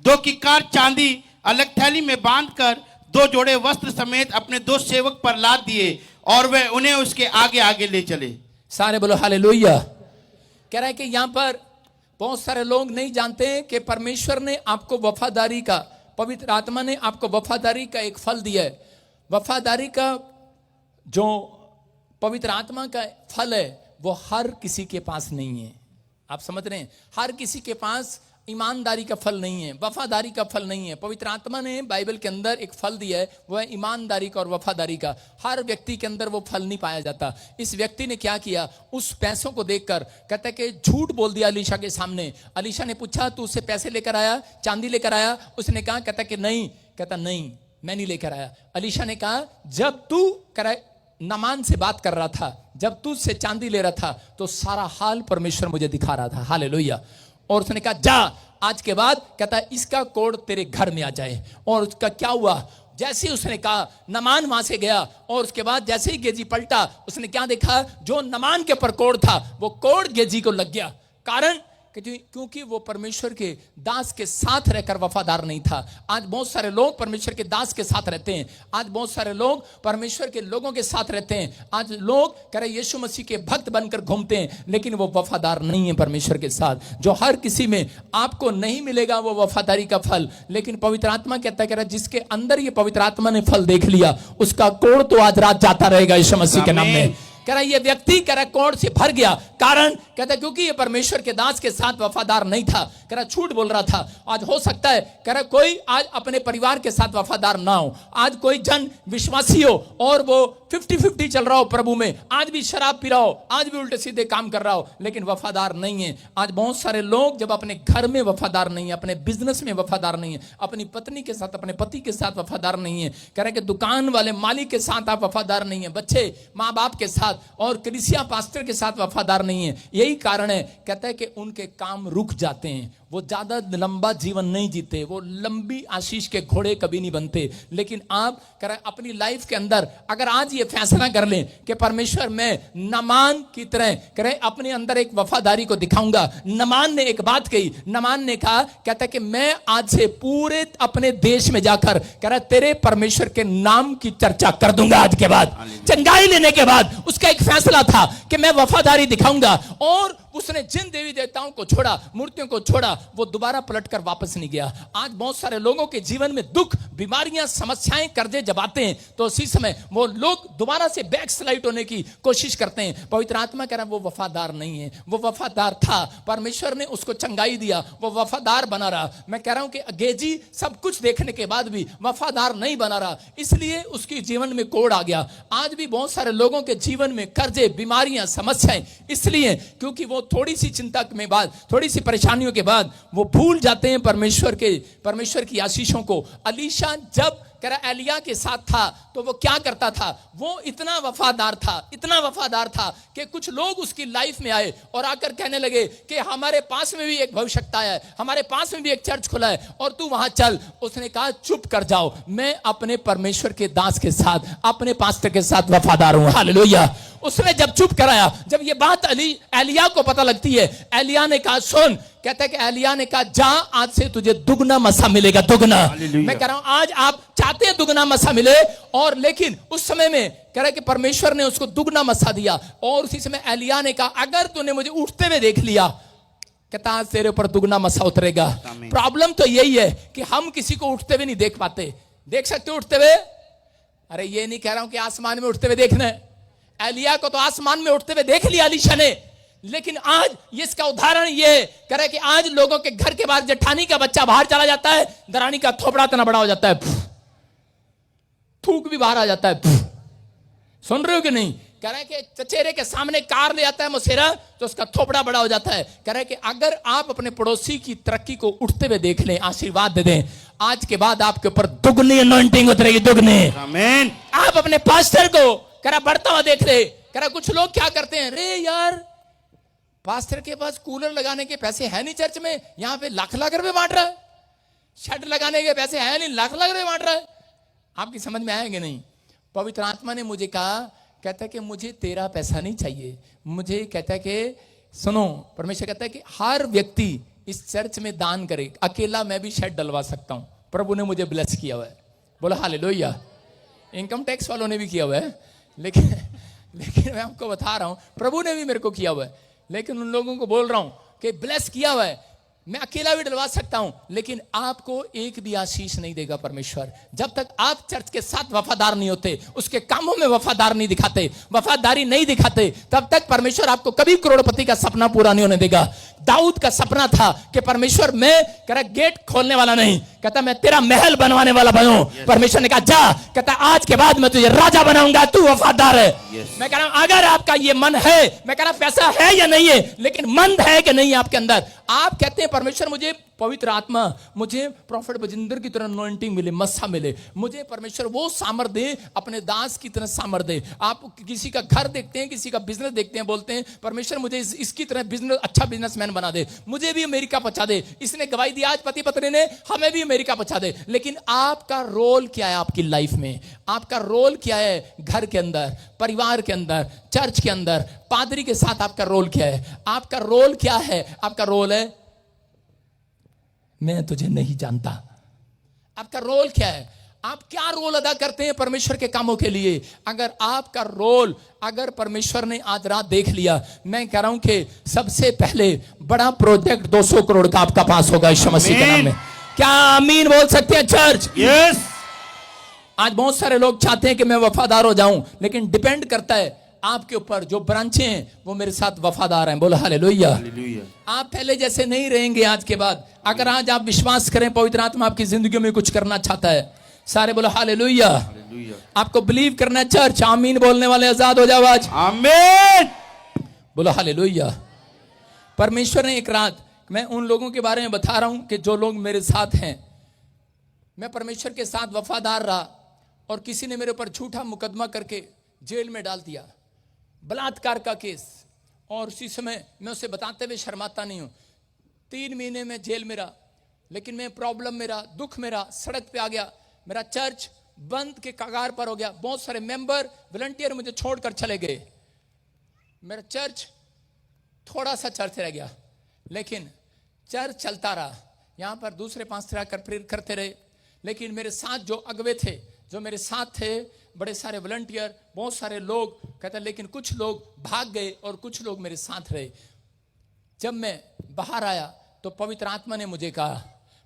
2 किक्कार चांदी अलग थैली में बांधकर 2 जोड़े वस्त्र समेत अपने 2 सेवक पर लाद दिए और वे उन्हें उसके आगे आगे ले चले। सारे बोलो हालेलुया। कह रहा है कि यहां पर बहुत सारे लोग नहीं जानते कि परमेश्वर ने आपको वफादारी का, पवित्र आत्मा ने आपको वफादारी का एक फल दिया है। वफादारी का जो पवित्र आत्मा का फल है वो हर किसी के पास नहीं है। आप समझ रहे हैं? हर किसी के पास ईमानदारी का फल नहीं है, वफादारी का फल नहीं है। पवित्र आत्मा ने बाइबल के अंदर एक फल दिया है, वह है ईमानदारी का और वफादारी का। हर व्यक्ति के अंदर वो फल नहीं पाया जाता। इस व्यक्ति ने क्या किया, उस पैसों को देखकर कहता है कि झूठ बोल दिया अलीशा के सामने। अलीशा ने पूछा तू उससे पैसे लेकर आया, चांदी लेकर आया? उसने कहा, कहता कि नहीं, कहता नहीं मैं नहीं लेकर आया। अलीशा ने कहा जब तू नमान से बात कर रहा था, जब तू उससे चांदी ले रहा था तो सारा हाल परमेश्वर मुझे दिखा रहा था। हालेलुया। और उसने कहा जा आज के बाद, कहता है इसका कोड तेरे घर में आ जाए। और उसका क्या हुआ, जैसे ही उसने कहा नमान वहां से गया, और उसके बाद जैसे ही गेजी पलटा, उसने क्या देखा, जो नमान के ऊपर कोड था वो कोड गेजी को लग गया। कारण क्योंकि वो परमेश्वर के दास के साथ रहकर वफादार नहीं था। आज बहुत सारे लोग परमेश्वर के दास के साथ रहते हैं, आज बहुत सारे लोग परमेश्वर के लोगों के साथ रहते हैं, आज लोग कह रहे यीशु मसीह के भक्त बनकर घूमते हैं, लेकिन वो वफादार नहीं है परमेश्वर के साथ। जो हर किसी में आपको नहीं मिलेगा वो वफादारी का फल, लेकिन पवित्र आत्मा कहता है, कह रहा जिसके अंदर ये पवित्र आत्मा ने फल देख लिया उसका कोड़ तो आज रात जाता रहेगा यीशु मसीह के नाम में। कह रहा ये व्यक्ति कह रहा कोड़ से भर गया, कारण कहता है क्योंकि ये परमेश्वर के दास के साथ वफादार नहीं था, कह रहा झूठ बोल रहा था। आज हो सकता है कह रहा कोई आज अपने परिवार के साथ वफादार ना हो, आज कोई जन विश्वासी हो और वो 50-50 चल रहा हो प्रभु में, आज भी शराब पी रहा हो, आज भी उल्टे सीधे काम कर रहा हो, लेकिन वफादार नहीं है। आज बहुत सारे लोग जब अपने घर में वफादार नहीं है, अपने बिजनेस में वफादार नहीं है, अपनी पत्नी के साथ अपने पति के साथ वफादार नहीं है, कह रहे कि दुकान वाले मालिक के साथ आप वफादार नहीं है, बच्चे माँ बाप के साथ और कलीसिया पास्टर के साथ वफादार नहीं है, यही कारण है कहता है कि उनके काम रुक जाते हैं, वो ज्यादा लंबा जीवन नहीं जीते, वो लंबी आशीष के घोड़े कभी नहीं बनते। लेकिन आप कह रहे अपनी लाइफ के अंदर अगर आज ये फैसला कर लें कि परमेश्वर मैं नमान की तरह कह रहे अपने अंदर एक वफादारी को दिखाऊंगा। नमान ने एक बात कही, नमान ने कहा कहता है कि मैं आज से पूरे अपने देश में जाकर कह रहा तेरे परमेश्वर के नाम की चर्चा कर दूंगा। आज के बाद चंगाई लेने के बाद उसका एक फैसला था कि मैं वफादारी दिखाऊंगा, और उसने जिन देवी देवताओं को छोड़ा, मूर्तियों को छोड़ा, वो दोबारा पलटकर वापस नहीं गया। आज बहुत सारे लोगों के जीवन में दुख, बीमारियां, समस्याएं, कर्जे जब आते हैं तो उसी समय वो लोग दोबारा से बैक स्लाइड होने की कोशिश करते हैं। पवित्र आत्मा कह रहा है वो वफादार नहीं है, वो वफादार था, परमेश्वर ने उसको चंगाई दिया, वो वफादार बना रहा। मैं कह रहा हूं कि गेजी सब कुछ देखने के बाद भी वफादार नहीं बना रहा, इसलिए उसके जीवन में कोड़ आ गया। आज भी बहुत सारे लोगों के जीवन में कर्जे, बीमारियां, समस्याएं इसलिए क्योंकि वो थोड़ी सी चिंता में बाद, थोड़ी सी परेशानियों के बाद वो भूल जाते हैं परमेश्वर की आशीषों को। अलीशा जब कह रहा एलिया के साथ था तो वो क्या करता था, वो इतना वफादार था कि कुछ लोग उसकी लाइफ में आए और आकर कहने लगे कि हमारे पास में भी एक भविष्यवक्ता है, हमारे पास में भी एक चर्च खुला है और तू वहां चल। उसने कहा चुप कर जाओ, मैं अपने परमेश्वर के दास के साथ, अपने पास्टर के साथ वफादार हूं। हालेलुया। उसने जब चुप कराया, जब ये बात एलिया को पता लगती है, एलिया ने कहा सुन, कहता है कि एलिया ने कहा जा, आज से तुझे दुगना मसा मिलेगा, दुगना। मैं कह रहा हूं आज आप चाहते हैं दुगना मसा मिले, और लेकिन उस समय में कह रहा है कि परमेश्वर ने उसको दुगना मसा दिया। और उसी समय एलिया ने कहा अगर तूने मुझे उठते हुए देख लिया, कहता आज तेरे ऊपर दुगना मसा उतरेगा। प्रॉब्लम तो यही है कि हम किसी को उठते हुए नहीं देख पाते। देख सकते हो उठते हुए? अरे ये नहीं कह रहा हूं कि आसमान में उठते हुए देखना है, एलिया को तो आसमान में उठते हुए देख लिया अलीशा ने, लेकिन आज ये इसका उदाहरण ये कह रहा है कि आज लोगों के घर के बाहर जेठानी का बच्चा बाहर चला जाता है, दरानी का थोपड़ा इतना बड़ा हो जाता है, थूक भी बाहर आ जाता है। सुन रहे हो कि नहीं? कह रहा है कि चचेरे के सामने कार ले आता है मुसेरा तो उसका थोपड़ा बड़ा हो जाता है। कह रहा है कि अगर आप अपने पड़ोसी की तरक्की को उठते हुए देख लें, आशीर्वाद दे दें, आज के बाद आपके ऊपर दुगनी अनॉइंटिंग उतरेगी, दुगनी। आमीन। आप अपने पास्टर को कह रहा बढ़ता हुआ देख रहे, कह रहा कुछ लोग क्या करते हैं, रे यार पास्टर के पास कूलर लगाने के पैसे है नहीं चर्च में, यहां पे लाख लाख रुपए बांट रहा है, शेड लगाने के पैसे है नहीं, लाख लाख रुपए बांट रहा है। आपकी समझ में आएंगे नहीं? पवित्र आत्मा ने मुझे कहा, कहता है कि मुझे तेरा पैसा नहीं चाहिए, मुझे कहता है कि सुनो, परमेश्वर कहता है कि हर व्यक्ति इस चर्च में दान करे, अकेला मैं भी शेड डलवा सकता हूं, प्रभु ने मुझे ब्लेस किया हुआ है। बोला हालेलुया। इनकम टैक्स वालों ने भी किया हुआ है, लेकिन मैं आपको बता रहा हूं प्रभु ने भी मेरे को किया हुआ है, लेकिन उन लोगों को बोल रहा हूं कि ब्लेस किया हुआ है, मैं अकेला भी डलवा सकता हूं, लेकिन आपको एक भी आशीष नहीं देगा परमेश्वर जब तक आप चर्च के साथ वफादार नहीं होते, उसके कामों में वफादार नहीं दिखाते, वफादारी नहीं दिखाते, तब तक परमेश्वर आपको कभी करोड़पति का सपना पूरा नहीं होने देगा। दाऊद का सपना था कि परमेश्वर मैं कह रहा गेट खोलने वाला नहीं, कहता मैं तेरा महल बनवाने वाला बनूं। परमेश्वर ने कहा जा, कहता आज के बाद मैं तुझे राजा बनाऊंगा, तू वफादार है। मैं कह रहा हूं अगर आपका ये मन है, मैं कह रहा पैसा है या नहीं है, लेकिन मन है कि नहीं आपके अंदर, आप कहते हैं परमेश्वर मुझे पवित्र आत्मा, मुझे प्रॉफिट बजिंदर की तरह अनॉइंटिंग मिले, मस्सा मिले, मुझे परमेश्वर वो सामर्थ दे, अपने दास की तरह सामर्थ दे। आप किसी का घर देखते हैं, किसी का बिजनेस देखते हैं, बोलते हैं परमेश्वर मुझे इसकी तरह बिजनेस, अच्छा बिजनेसमैन बना दे, मुझे भी अमेरिका पहुंचा दे। इसने गवाही दी आज पति पत्नी ने, हमें भी अमेरिका पहुंचा दे। लेकिन आपका रोल क्या है आपकी लाइफ में? आपका रोल क्या है घर के अंदर, परिवार के अंदर, चर्च के अंदर, पादरी के साथ आपका रोल क्या है? आपका रोल क्या है? आपका रोल है मैं तुझे नहीं जानता। आपका रोल क्या है? आप क्या रोल अदा करते हैं परमेश्वर के कामों के लिए? अगर आपका रोल, अगर परमेश्वर ने आज रात देख लिया, मैं कह रहा हूं कि सबसे पहले बड़ा प्रोजेक्ट 200 करोड़ का आपका पास होगा यीशु मसीह के नाम में। क्या आमीन बोल सकते हैं चर्च? यस। आज बहुत सारे लोग चाहते हैं कि मैं वफादार हो जाऊं, लेकिन डिपेंड करता है आपके ऊपर। जो ब्रांचें हैं वो मेरे साथ वफादार हैं, बोलो हालेलुया। आप पहले जैसे नहीं रहेंगे आज के बाद। अगर आज आप विश्वास करें पवित्र आत्मा आपकी जिंदगी में कुछ करना चाहता है, सारे बोलो हालेलुया। आपको बिलीव करना है चर्च। आमीन बोलने वाले आजाद हो जाओ आज। आमीन बोलो हालेलुया। परमेश्वर ने एक रात, मैं उन लोगों के बारे में बता रहा हूं कि जो लोग मेरे साथ हैं, मैं परमेश्वर के साथ वफादार रहा और किसी ने मेरे ऊपर झूठा मुकदमा करके जेल में डाल दिया, बलात्कार का केस। और उसी समय मैं उसे बताते हुए शर्माता नहीं हूं, 3 महीने में जेल में रहा। लेकिन मैं प्रॉब्लम, मेरा दुख, मेरा सड़क पे आ गया। मेरा चर्च बंद के कगार पर हो गया। बहुत सारे मेंबर, वॉलंटियर मुझे छोड़कर चले गए। मेरा चर्च, थोड़ा सा चर्च रह गया, लेकिन चर्च चलता रहा। यहां पर दूसरे पास्टर आकर प्रेरित करते रहे। लेकिन मेरे साथ जो अगवे थे, जो मेरे साथ थे, बड़े सारे वॉलंटियर, बहुत सारे लोग कहते, लेकिन कुछ लोग भाग गए और कुछ लोग मेरे साथ रहे। जब मैं बाहर आया तो पवित्र आत्मा ने मुझे कहा,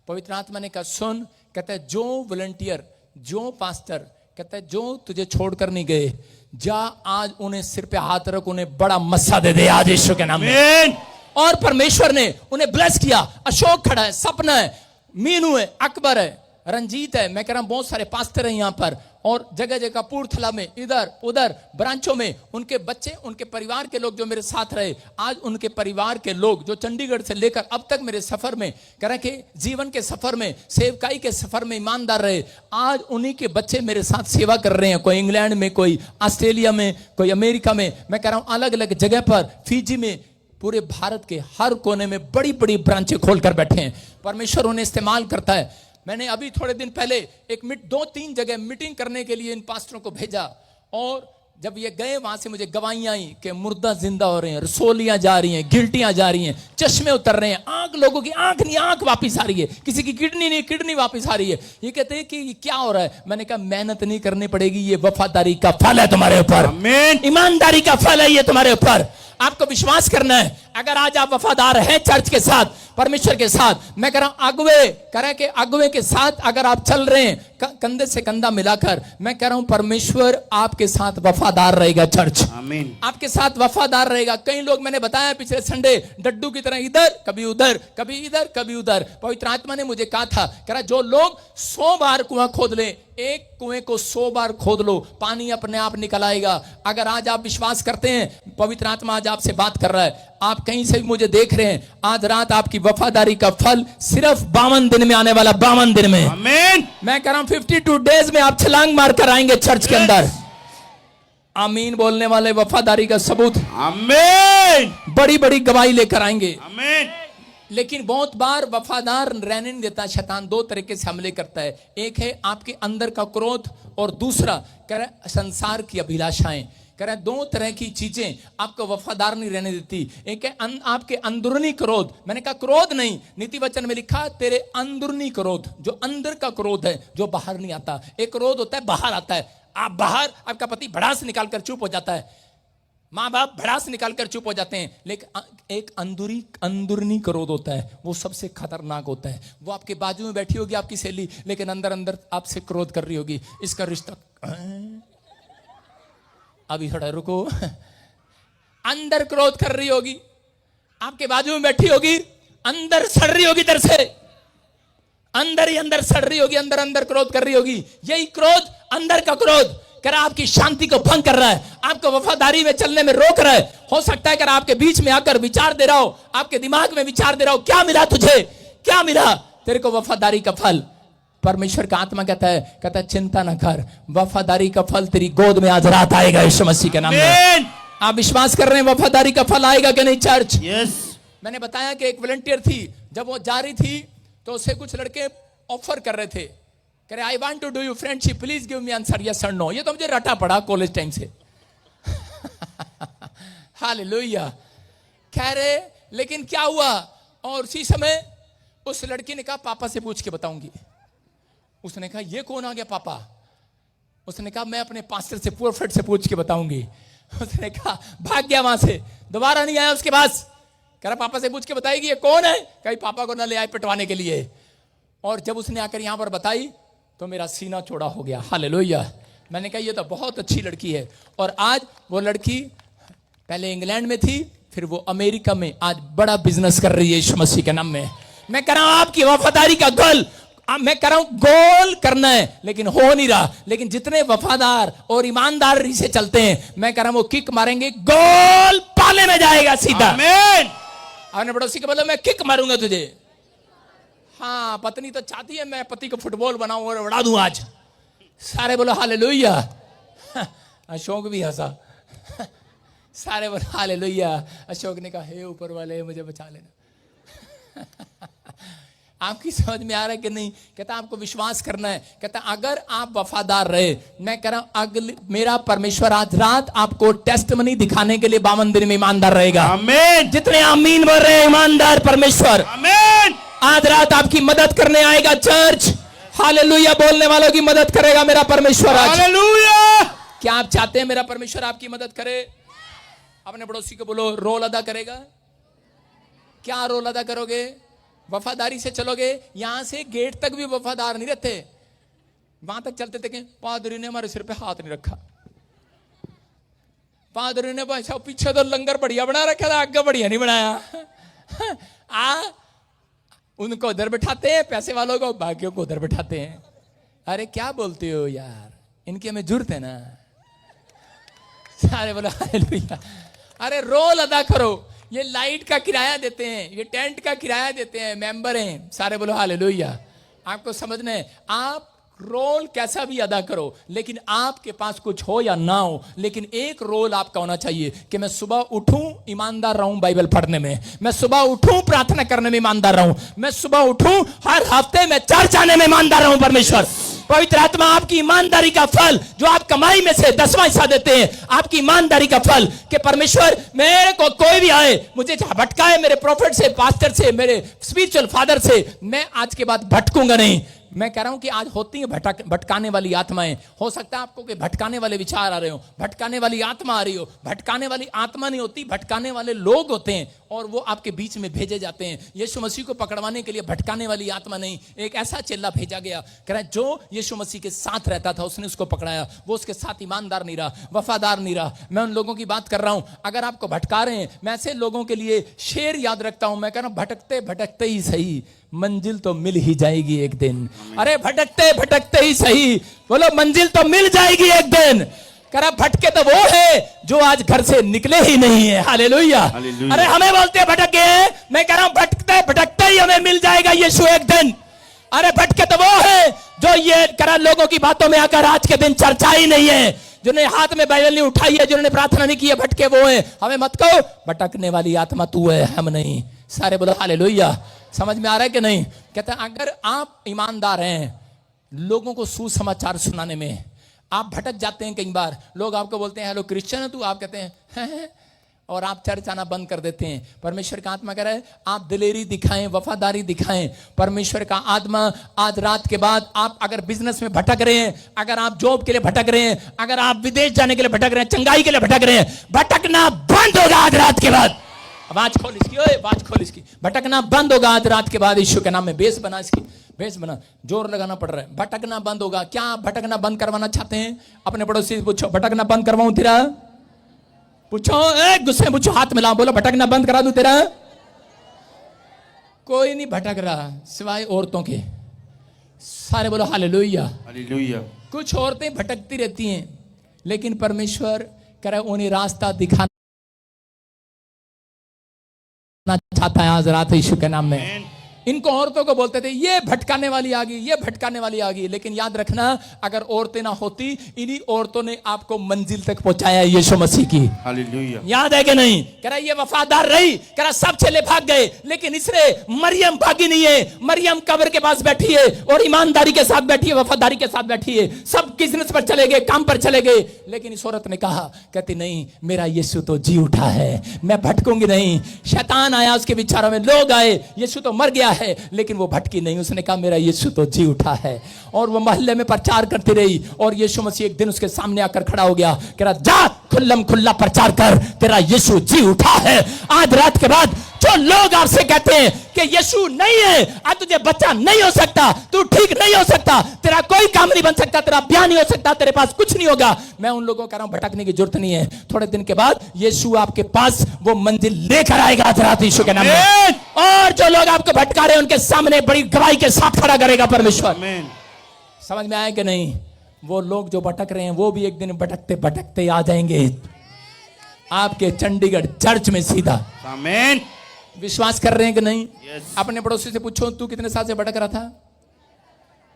पवित्र आत्मा ने कहा सुन, कहता है जो वॉलंटियर, जो पास्टर, कहता है जो तुझे छोड़कर नहीं गए, जा आज उन्हें सिर पे हाथ रख, उन्हें बड़ा मस्सा दे दे आज यीशु के नाम में। और परमेश्वर ने उन्हें ब्लेस किया। अशोक खड़ा है, सपना है, मीनू है, अकबर है, रंजीत है, मैं कह रहा हूं बहुत सारे पास्टर हैं यहां पर, और जगह जगह कपूरथला में, इधर उधर ब्रांचों में, उनके बच्चे, उनके परिवार के लोग जो मेरे साथ रहे, आज उनके परिवार के लोग जो चंडीगढ़ से लेकर अब तक मेरे सफर में, कह रहे कि जीवन के सफर में, सेवकाई के सफर में ईमानदार रहे, आज उन्हीं के बच्चे मेरे साथ सेवा कर रहे हैं। कोई इंग्लैंड में, कोई ऑस्ट्रेलिया में, कोई अमेरिका में, मैं कह रहा हूं अलग अलग जगह पर, फिजी में, पूरे भारत के हर कोने में बड़ी बड़ी ब्रांचें खोलकर बैठे हैं। परमेश्वर उन्हें इस्तेमाल करता है। मैंने अभी थोड़े दिन पहले एक 2-3 जगह मीटिंग करने के लिए इन पास्टरों को भेजा, और जब ये गए वहां से मुझे गवाहियां आई कि मुर्दा जिंदा हो रहे हैं, रसोलियां जा रही हैं, गिल्टियां जा रही हैं, चश्मे उतर रहे हैं, आंख, लोगों की आंख नहीं, आंख वापस आ रही है, किसी की किडनी नहीं, किडनी वापस आ रही है। ये कहते हैं कि क्या हो रहा है? मैंने कहा मेहनत नहीं करनी पड़ेगी, ये वफादारी का फल है तुम्हारे ऊपर, ईमानदारी का फल है ये तुम्हारे ऊपर। आपको विश्वास करना है। अगर आज आप वफादार हैं चर्च के साथ, परमेश्वर के साथ, मैं कह रहा हूं अगुवे, कह रहा है कि अगुवे के साथ अगर आप चल रहे हैं कंधे से कंधा मिलाकर, मैं कह रहा हूं परमेश्वर आपके साथ वफादार रहेगा। चर्च आमीन, आपके साथ वफादार रहेगा। कई लोग, मैंने बताया पिछले संडे, डड्डू की तरह इधर कभी उधर, कभी इधर कभी उधर। पवित्र आत्मा ने मुझे कहा था, कह रहा जो लोग 100 बार कुआं खोद ले, एक कुएं को 100 बार खोद लो, पानी अपने आप निकल आएगा। अगर आज आप विश्वास करते हैं, पवित्र आत्मा आज आपसे बात कर रहा है, आप कहीं से भी मुझे देख रहे हैं, आज रात आपकी वफादारी का फल सिर्फ 52 दिन में आने वाला, 52 दिन में। आमीन। मैं कह रहा हूं 52 डेज में आप छलांग मार कर आएंगे चर्च के अंदर। आमीन बोलने वाले वफादारी का सबूत, आमीन, बड़ी बड़ी गवाही लेकर आएंगे। आमीन। लेकिन बहुत बार वफादार रहने नहीं देता शैतान। 2 तरीके से हमले करता है। एक है आपके अंदर का क्रोध, और दूसरा कह रहा है संसार की अभिलाषाएं। कह रहा है 2 तरह की चीजें आपको वफादार नहीं रहने देती। एक है आपके अंदरूनी क्रोध। मैंने कहा क्रोध नहीं, नीति वचन में लिखा तेरे अंदरूनी क्रोध, जो अंदर का क्रोध है, जो बाहर नहीं आता। एक क्रोध होता है बाहर आता है, आप बाहर, आपका पति भड़ास निकालकर चुप हो जाता है, माँ बाप भड़ास निकालकर चुप हो जाते हैं, लेकिन एक अंदरूनी क्रोध होता है, वो सबसे खतरनाक होता है। वो आपके बाजू में बैठी होगी आपकी सहेली, लेकिन अंदर अंदर आपसे क्रोध कर रही होगी, इसका रिश्ता, अभी थोड़ा रुको, अंदर क्रोध कर रही होगी, आपके बाजू में बैठी होगी, अंदर सड़ रही होगी, इधर से अंदर ही अंदर सड़ रही होगी, अंदर अंदर क्रोध कर रही होगी। यही क्रोध, अंदर का क्रोध, कर आपकी शांति को भंग कर रहा है, आपको वफादारी में चलने में रोक रहा है। हो सकता है कि आपके बीच में आकर विचार दे रहा हो, आपके दिमाग में विचार दे रहा हो, क्या मिला तुझे, क्या मिला? तेरे को वफादारी का फल। परमेश्वर का आत्मा कहता है चिंता ना कर, वफादारी का फल तेरी गोद में आज रात आएगा यीशु मसीह के नाम में। आप विश्वास कर रहे हैं वफादारी का फल आएगा कि नहीं चर्च? यस। मैंने बताया कि एक वॉलंटियर थी, जब वो जा रही थी तो उसे कुछ लड़के ऑफर कर रहे थे, कह रहे I want to do you friendship, please give me answer yes और नो। ये तो मुझे रटा पड़ा कॉलेज टाइम से। हालेलुया। कह रहे लेकिन क्या हुआ? और उसी समय उस लड़की ने कहा पापा से पूछ के बताऊंगी। उसने कहा ये कौन आ गया पापा? उसने कहा मैं अपने पास्टर से प्रोफेट से पूछ के बताऊंगी। उसने कहा भाग गया वहां से, दोबारा नहीं आया उसके पास। कह रहा पापा से पूछ के बताएगी ये कौन है? कहीं पापा को ना ले आए पिटवाने के लिए। और जब उसने आकर यहां पर बताई तो मेरा सीना चौड़ा हो गया। हालेलुया। मैंने कहा ये तो बहुत अच्छी लड़की है। और आज वो लड़की पहले इंग्लैंड में थी, फिर वो अमेरिका में आज बड़ा बिजनेस कर रही है यीशु मसीह के नाम में। मैं कह रहा हूं आपकी वफादारी का गोल, मैं कह रहा हूं गोल करना है लेकिन हो नहीं रहा। लेकिन जितने वफादार और ईमानदारी से चलते हैं, मैं कह रहा हूं वो किक मारेंगे, गोल पाले में जाएगा सीधा। आमीन। अपने पड़ोसी को बोलो मैं किक मारूंगा तुझे। हाँ, पत्नी तो चाहती है मैं पति को फुटबॉल बनाऊं और उड़ा दूं आज। सारे बोलो हालेलुया। अशोक भी हंसा। सारे बोलो हालेलुया। अशोक ने कहा हे ऊपर वाले मुझे बचा लेना। आपकी समझ में आ रहा है कि नहीं? कहता आपको विश्वास करना है। कहता अगर आप वफादार रहे, मैं कह रहा हूं अगले मेरा परमेश्वर आज रात आपको टेस्टमनी दिखाने के लिए 52 दिन में ईमानदार रहेगा। आमीन। जितने आमीन बोल रहे हैं ईमानदार परमेश्वर आमीन। आज रात आपकी मदद करने आएगा चर्च। हालेलुया बोलने वालों की मदद करेगा मेरा परमेश्वर आज। हालेलुया। क्या आप चाहते हैं मेरा परमेश्वर आपकी मदद करे? अपने पड़ोसी को बोलो रोल अदा करेगा। क्या रोल अदा करोगे? वफादारी से चलोगे। यहां से गेट तक भी वफादार नहीं रहते, वहां तक चलते थे कि पादरी ने हमारे सिर पे हाथ नहीं रखा, पादरी ने भाई साहब पीछे तो लंगर बढ़िया बना रखा था, आगे बढ़िया नहीं बनाया। उनको उधर बैठाते हैं, पैसे वालों को, बाकियों को उधर बैठाते हैं। अरे क्या बोलते हो यार, इनकी हमें जरूरत है ना। सारे बोलो हालेलुया। अरे रोल अदा करो। ये लाइट का किराया देते हैं, ये टेंट का किराया देते हैं, मेंबर हैं। सारे बोलो हालेलुया। आपको समझना है, आप रोल कैसा भी अदा करो, लेकिन आपके पास कुछ हो या ना हो, लेकिन एक रोल आपका होना चाहिए कि मैं सुबह उठूं ईमानदार रहूं बाइबल पढ़ने में, मैं सुबह उठूं प्रार्थना करने में ईमानदार रहूं, मैं सुबह उठूं हर हफ्ते में चर्च आने में ईमानदार रहूं। परमेश्वर पवित्र आत्मा आपकी ईमानदारी का फल जो आप कमाई में से 10वां हिस्सा देते हैं, आपकी ईमानदारी का फल कि परमेश्वर मेरे को कोई भी आए, मुझे भटकाए मेरे प्रॉफिट से, पास्टर से, मेरे स्पिरिचुअल फादर से, मैं आज के बाद भटकूंगा नहीं। मैं कह रहा हूं कि आज होती है भटकाने वाली आत्माएं। हो सकता है आपको कि भटकाने वाले विचार आ रहे हो, भटकाने वाली आत्मा आ रही हो। भटकाने वाली आत्मा नहीं होती, भटकाने वाले लोग होते हैं और वो आपके बीच में भेजे जाते हैं। यीशु मसीह को पकड़वाने के लिए भटकाने वाली आत्मा नहीं, एक ऐसा चेला भेजा गया, कह रहा है जो यीशु मसीह के साथ रहता था उसने उसको पकड़ाया, वो उसके साथ ईमानदार नहीं रहा, वफादार नहीं रहा। मैं उन लोगों की बात कर रहा हूं, अगर आपको भटका रहे हैं, मैं ऐसे लोगों के लिए शेर याद रखता हूं। मैं कह रहा हूं भटकते भटकते ही सही, मंजिल तो मिल ही जाएगी एक दिन। अरे भटकते भटकते ही सही, बोलो मंजिल तो मिल जाएगी एक दिन। करा भटके तो वो है जो आज घर से निकले ही नहीं है। हालेलुया। अरे हमें बोलते भटक गए, मैं कह रहा हूं भटकते भटकते ही हमें मिल जाएगा यीशु एक दिन। अरे भटके तो वो है जो ये करा लोगों की बातों में आकर आज के दिन चर्चा ही नहीं है, जिन्होंने हाथ में बाइबल नहीं उठाई है, जिन्होंने प्रार्थना नहीं की है, भटके वो है। हमें मत कहो भटकने वाली आत्मा तू है, हम नहीं। सारे बोलो हालेलुया। समझ में आ रहा है कि नहीं? कहता है अगर आप ईमानदार हैं लोगों को सुसमाचार सुनाने में, आप भटक जाते हैं। कई बार लोग आपको बोलते हैं हेलो क्रिश्चियन है तू, आप कहते हैं और आप चर्च आना बंद कर देते हैं। परमेश्वर का आत्मा कह रहा है आप दिलेरी दिखाएं, वफादारी दिखाएं। परमेश्वर का आत्मा आज रात के बाद, आप अगर बिजनेस में भटक रहे हैं, अगर आप जॉब के लिए भटक रहे हैं, अगर आप विदेश जाने के लिए भटक रहे हैं, चंगाई के लिए भटक रहे हैं, भटकना बंद होगा आज रात के बाद। आवाज खोल इसकी, ओए आवाज खोल इसकी। भटकना बंद होगा आज रात के बाद यीशु के नाम में। बेस बना इसकी, बेस बना, जोर लगाना पड़ रहा है। भटकना बंद होगा। क्या आप भटकना बंद करवाना चाहते हैं? अपने पड़ोसी से पूछो भटकना बंद करवाऊं तेरा? पूछो, गुस्से में पूछो, हाथ मिलाओ, बोलो भटकना बंद करा दूं तेरा? कोई नहीं भटक रहा सिवाय औरतों के। सारे बोलो हालेलुया। हालेलुया। कुछ औरतें भटकती रहती हैं, लेकिन परमेश्वर कह रहा है उन्हें रास्ता दिखाना चाहता है आज रात यीशु के नाम में। इनको औरतों को बोलते थे ये भटकाने वाली आ गई, ये भटकाने वाली आ गई। लेकिन याद रखना, अगर औरतें ना होती, इन्हीं औरतों ने आपको मंजिल तक पहुंचाया यीशु मसीह की। हालेलुया। याद है कि नहीं? कह रहा ये वफादार रही, कह रहा सब चले भाग गए, लेकिन इसने मरियम भागी नहीं है। मरियम कब्र के पास बैठी है और ईमानदारी के साथ बैठी है, वफादारी के साथ बैठी है। सब बिजनेस पर चले गए, काम पर चले गए, लेकिन इस औरत ने कहा, कहती नहीं, मेरा यीशु तो जी उठा है, मैं भटकूंगी नहीं। शैतान आया उसके विचारों में, लोग आए, यीशु तो मर गया है, लेकिन वो भटकी नहीं। उसने कहा मेरा यीशु तो जी उठा है। और वो मोहल्ले में प्रचार करती रही। और यीशु मसीह एक दिन उसके सामने आकर खड़ा हो गया, कह रहा जा खुल्लम खुल्ला प्रचार कर, तेरा यीशु जी उठा है। आज रात के बाद जो लोग आपसे कहते हैं कि यीशु नहीं है, आज तुझे बच्चा नहीं हो सकता, तू ठीक नहीं हो सकता, तेरा कोई काम नहीं बन सकता, तेरा ब्याह नहीं हो सकता, तेरे पास कुछ नहीं होगा, मैं उन लोगों को कह रहा हूं भटकने की जरूरत नहीं है। थोड़े दिन के बाद यीशु आपके पास वो मंजिल लेकर आएगा आज रात यीशु के नाम में। और जो लोग आपको भटका रहे हैं उनके सामने बड़ी गवाही के साथ खड़ा करेगा परमेश्वर। समझ में आया कि नहीं? वो लोग जो भटक रहे हैं वो भी एक दिन भटकते भटकते आ जाएंगे आपके चंडीगढ़ चर्च में सीधा। आमीन। विश्वास कर रहे हैं कि नहीं? Yes. अपने पड़ोसी से पूछो, तू कितने साल से भटक रहा था?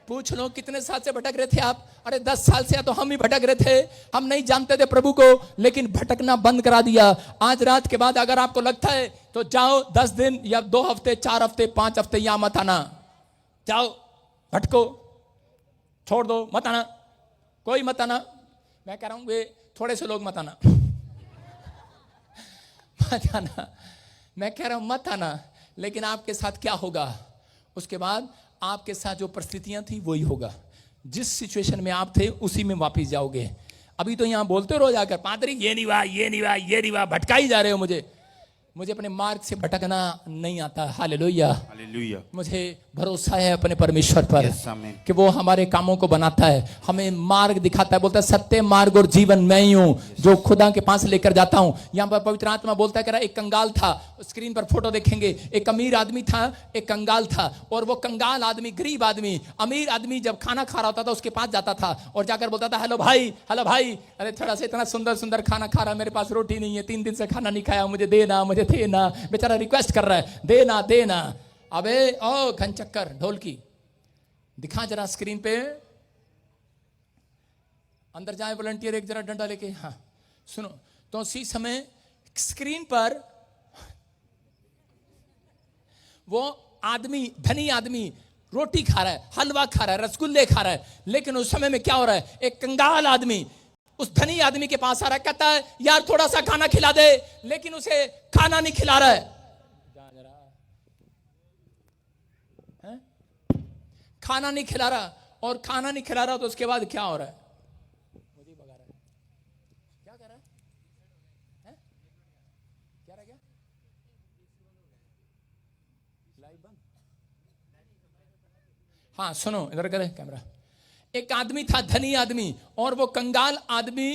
पूछ लो कितने साल से भटक रहे थे आप? अरे 10 साल से तो हम ही भटक रहे थे, हम नहीं जानते थे प्रभु को, लेकिन भटकना बंद करा दिया। आज रात के बाद अगर आपको लगता है तो जाओ 10 दिन या 2 हफ्ते, 4 हफ्ते, 5 हफ्ते यहां मत आना, जाओ भटको, छोड़ दो, मत आना, कोई मत आना। मैं कह रहा हूं वे थोड़े से लोग मत आना मत आना, मैं कह रहा हूं मत आना। लेकिन आपके साथ क्या होगा? उसके बाद आपके साथ जो परिस्थितियां थी वही होगा। जिस सिचुएशन में आप थे उसी में वापस जाओगे। अभी तो यहां बोलते रहो जाकर, पादरी ये नहीं हुआ, ये नहीं हुआ, ये नहीं हुआ, भटका ही जा रहे हो। मुझे अपने मार्ग से भटकना नहीं आता। Hallelujah, hallelujah. मुझे भरोसा है अपने परमेश्वर पर कि वो हमारे कामों को बनाता है, हमें मार्ग दिखाता है। बोलता है सत्य, मार्ग और जीवन मैं ही हूं जो खुदा के पास लेकर जाता हूं। यहां पर पवित्र आत्मा बोलता है, कह रहा एक कंगाल था, स्क्रीन पर फोटो देखेंगे, एक अमीर आदमी था, एक कंगाल था। और वो कंगाल आदमी, गरीब आदमी, अमीर आदमी जब खाना खा रहा होता था उसके पास जाता था और जाकर बोलता था हेलो भाई, हेलो भाई, अरे थोड़ा सा इतना सुंदर सुंदर खाना खा रहा है, मेरे पास रोटी नहीं है, 3 दिन से खाना नहीं खाया, मुझे देना, मुझे देना। बेचारा रिक्वेस्ट कर रहा है, देना देना। अबे ओ घनचक्कर ढोलकी, दिखा जरा स्क्रीन पे, अंदर जाए वॉलंटियर, एक जरा डंडा लेके। हाँ सुनो तो उसी समय स्क्रीन पर वो आदमी, धनी आदमी रोटी खा रहा है, हलवा खा रहा है, रसगुल्ले खा रहा है। लेकिन उस समय में क्या हो रहा है? एक कंगाल आदमी उस धनी आदमी के पास आ रहा है, कहता है यार थोड़ा सा खाना खिला दे, लेकिन उसे खाना नहीं खिला रहा है। खाना नहीं खिला रहा, और खाना नहीं खिला रहा तो उसके बाद क्या हो रहा है? मुझे भगा रहा है, क्या कर रहा है? क्या रह गया? लाइव बंद। हाँ सुनो, इधर करे कैमरा। एक आदमी था, धनी आदमी, और वो कंगाल आदमी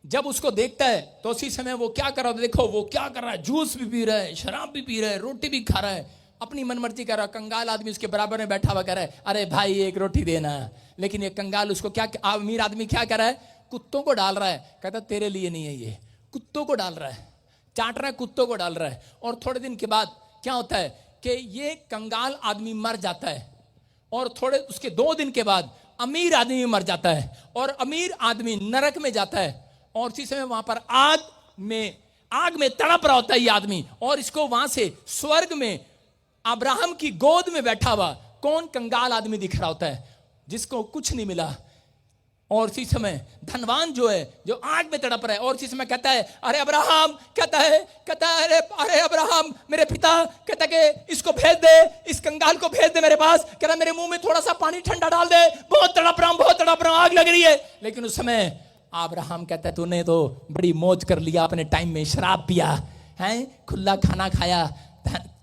जब उसको देखता है तो उसी समय वो क्या कर रहा है? देखो वो क्या कर रहा है, जूस भी पी रहा है, शराब भी पी रहा है, रोटी भी खा रहा है, अपनी मनमर्जी कर रहा है। कंगाल आदमी उसके बराबर में बैठा हुआ कर रहा है, अरे भाई एक रोटी देना। लेकिन ये कंगाल उसको क्या, अमीर आदमी क्या कर रहा है? कुत्तों को डाल रहा है। कहता तेरे लिए नहीं है, ये कुत्तों को डाल रहा है, चाट रहा है, कुत्तों को डाल रहा है। और थोड़े दिन के बाद क्या होता है कि ये कंगाल आदमी मर जाता है, और थोड़े उसके 2 दिन के बाद अमीर आदमी मर जाता है, और अमीर आदमी नरक में जाता है। और इसी समय वहां पर आग में तड़प रहा होता है ये आदमी, और इसको वहां से स्वर्ग में अब्राहम की गोद में बैठा हुआ कौन? कंगाल आदमी दिख रहा होता है, जिसको कुछ नहीं मिला। और इसी समय धनवान जो है, जो आग में तड़प रहा है, और इसी समय कहता है अरे अब्राहम, कहता है अरे अब्राहम मेरे पिता, कहता है कि इसको भेज दे, इस कंगाल को भेज दे मेरे पास। कह रहा मेरे मुंह में थोड़ा सा पानी ठंडा डाल दे, बहुत तड़प रहा हूं, आग लग रही है। लेकिन उस समय अब्राहम कहता है तूने तो बड़ी मौज कर लिया, अपने टाइम में शराब पिया है, खुला खाना खाया,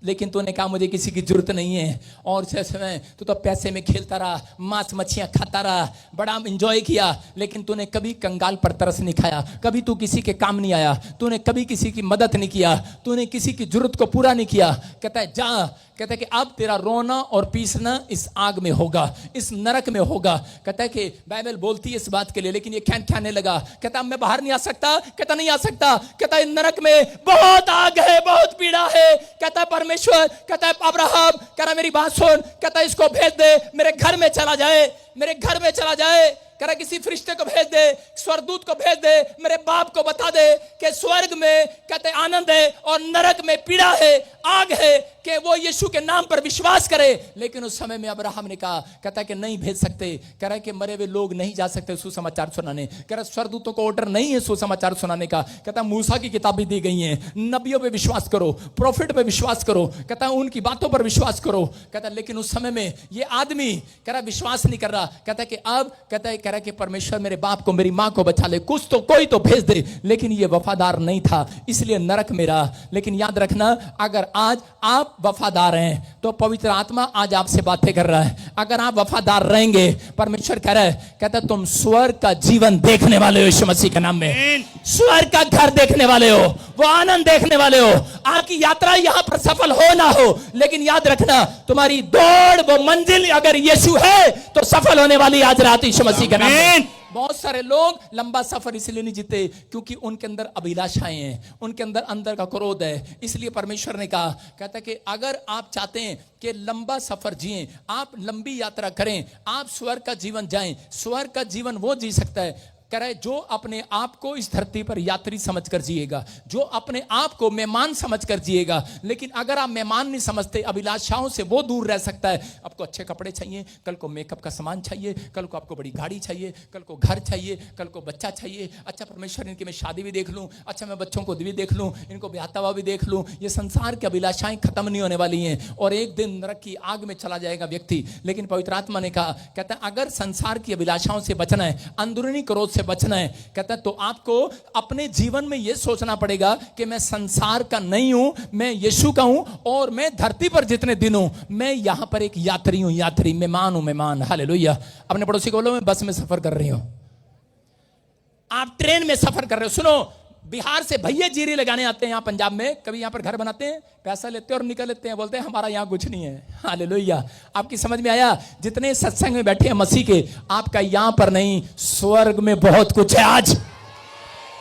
लेकिन तूने कहा मुझे किसी की जरूरत नहीं है। और इस समय तू तो पैसे में खेलता रहा, मांस मच्छियां खाता रहा, बड़ा एंजॉय किया, लेकिन तूने कभी कंगाल पर तरस नहीं खाया, कभी तू किसी के काम नहीं आया, तूने कभी किसी की मदद नहीं किया, तूने किसी की जरूरत को पूरा नहीं किया। कहता है जा, कहता है कि अब तेरा रोना और पीसना इस आग में होगा, इस नरक में होगा। कहता है कि बाइबल बोलती है इस बात के लिए, लेकिन ये खाने लगा। कहता मैं बाहर नहीं आ सकता, कहता नहीं आ सकता। कहता है नरक में बहुत आग है, बहुत पीड़ा है। कहता है परमेश्वर, कहता है अब्राहम, कहता मेरी बात सुन, कहता इसको भेज दे, मेरे घर में चला जाए, मेरे घर में चला जाए। कह रहा किसी फरिश्ते को भेज दे, स्वर्गदूत को भेज दे, मेरे बाप को बता दे कि स्वर्ग में कहते आनंद है और नरक में पीड़ा है, आग है, कि वो यीशु के नाम पर विश्वास करे। लेकिन उस समय में अब्राहम ने कहा, कहता है कि नहीं भेज सकते। कह रहा है कि मरे हुए लोग नहीं जा सकते सुसमाचार सुनाने। कह रहा स्वर्गदूतों को ऑर्डर नहीं है सुसमाचार सुनाने का। कहता मूसा की किताबें दी गई हैं, नबियों पे विश्वास करो, प्रॉफिट पे विश्वास करो, कहता उनकी बातों पर विश्वास करो। कहता लेकिन उस समय में ये आदमी कह रहा विश्वास नहीं कर रहा। कहता कि अब कहता है कह रहा कि परमेश्वर मेरे बाप को, मेरी मां को बचा ले, कुछ तो कोई तो भेज दे। लेकिन ये वफादार नहीं था, इसलिए नरक में रहा। लेकिन याद रखना, अगर आज आप वफादार हैं तो पवित्र आत्मा आज आपसे बातें कर रहा है। अगर आप वफादार रहेंगे, परमेश्वर कह रहा है, कहता तुम स्वर्ग का जीवन देखने वाले हो यीशु मसीह के नाम में। स्वर्ग का घर देखने वाले हो, वो आनंद देखने वाले हो। आपकी यात्रा यहां पर सफल हो ना हो, लेकिन याद रखना तुम्हारी दौड़, वो मंजिल अगर यीशु है तो सफल होने वाली आज रात यीशु मसीह के नाम में। बहुत सारे लोग लंबा सफर इसलिए नहीं जीते क्योंकि उनके अंदर अभिलाषाएं हैं, उनके अंदर का क्रोध है। इसलिए परमेश्वर ने कहा, कहता है कि अगर आप चाहते हैं कि लंबा सफर जिएं, आप लंबी यात्रा करें, आप स्वर्ग का जीवन जाएं। स्वर्ग का जीवन वो जी सकता है, कह रहा है जो अपने आप को इस धरती पर यात्री समझकर जिएगा, जो अपने आप को मेहमान समझकर जिएगा। लेकिन अगर आप मेहमान नहीं समझते, अभिलाषाओं से वो दूर रह सकता है। आपको अच्छे कपड़े चाहिए, कल को मेकअप का सामान चाहिए, कल को आपको बड़ी गाड़ी चाहिए, कल को घर चाहिए, कल को बच्चा चाहिए। अच्छा परमेश्वर इनकी मैं शादी भी देख लूं, अच्छा मैं बच्चों को भी देख लूं, इनको ब्याहता हुआ भी देख लूं। ये संसार की अभिलाषाएं खत्म नहीं होने वाली हैं और एक दिन नरक की आग में चला जाएगा व्यक्ति। लेकिन पवित्र आत्मा ने कहा, कहता है अगर संसार की अभिलाषाओं से बचना है, अंदरूनी क्रोध से बचना है, कहता है तो आपको अपने जीवन में यह सोचना पड़ेगा कि मैं संसार का नहीं हूं, मैं यीशु का हूं और मैं धरती पर जितने दिन हूं मैं यहां पर एक यात्री हूं, यात्री, मेहमान हूं, मेहमान। हालेलुया। अपने पड़ोसी को बोलो मैं बस में सफर कर रही हूं, आप ट्रेन में सफर कर रहे हो। सुनो, बिहार से भैया जीरी लगाने आते हैं यहाँ पंजाब में, कभी यहाँ पर घर बनाते हैं, पैसा लेते हैं और निकल लेते हैं, बोलते हैं हमारा यहाँ कुछ नहीं है। हालेलुया। आपकी समझ में आया? जितने सत्संग में बैठे हैं मसीह के, आपका यहाँ पर नहीं, स्वर्ग में बहुत कुछ है। आज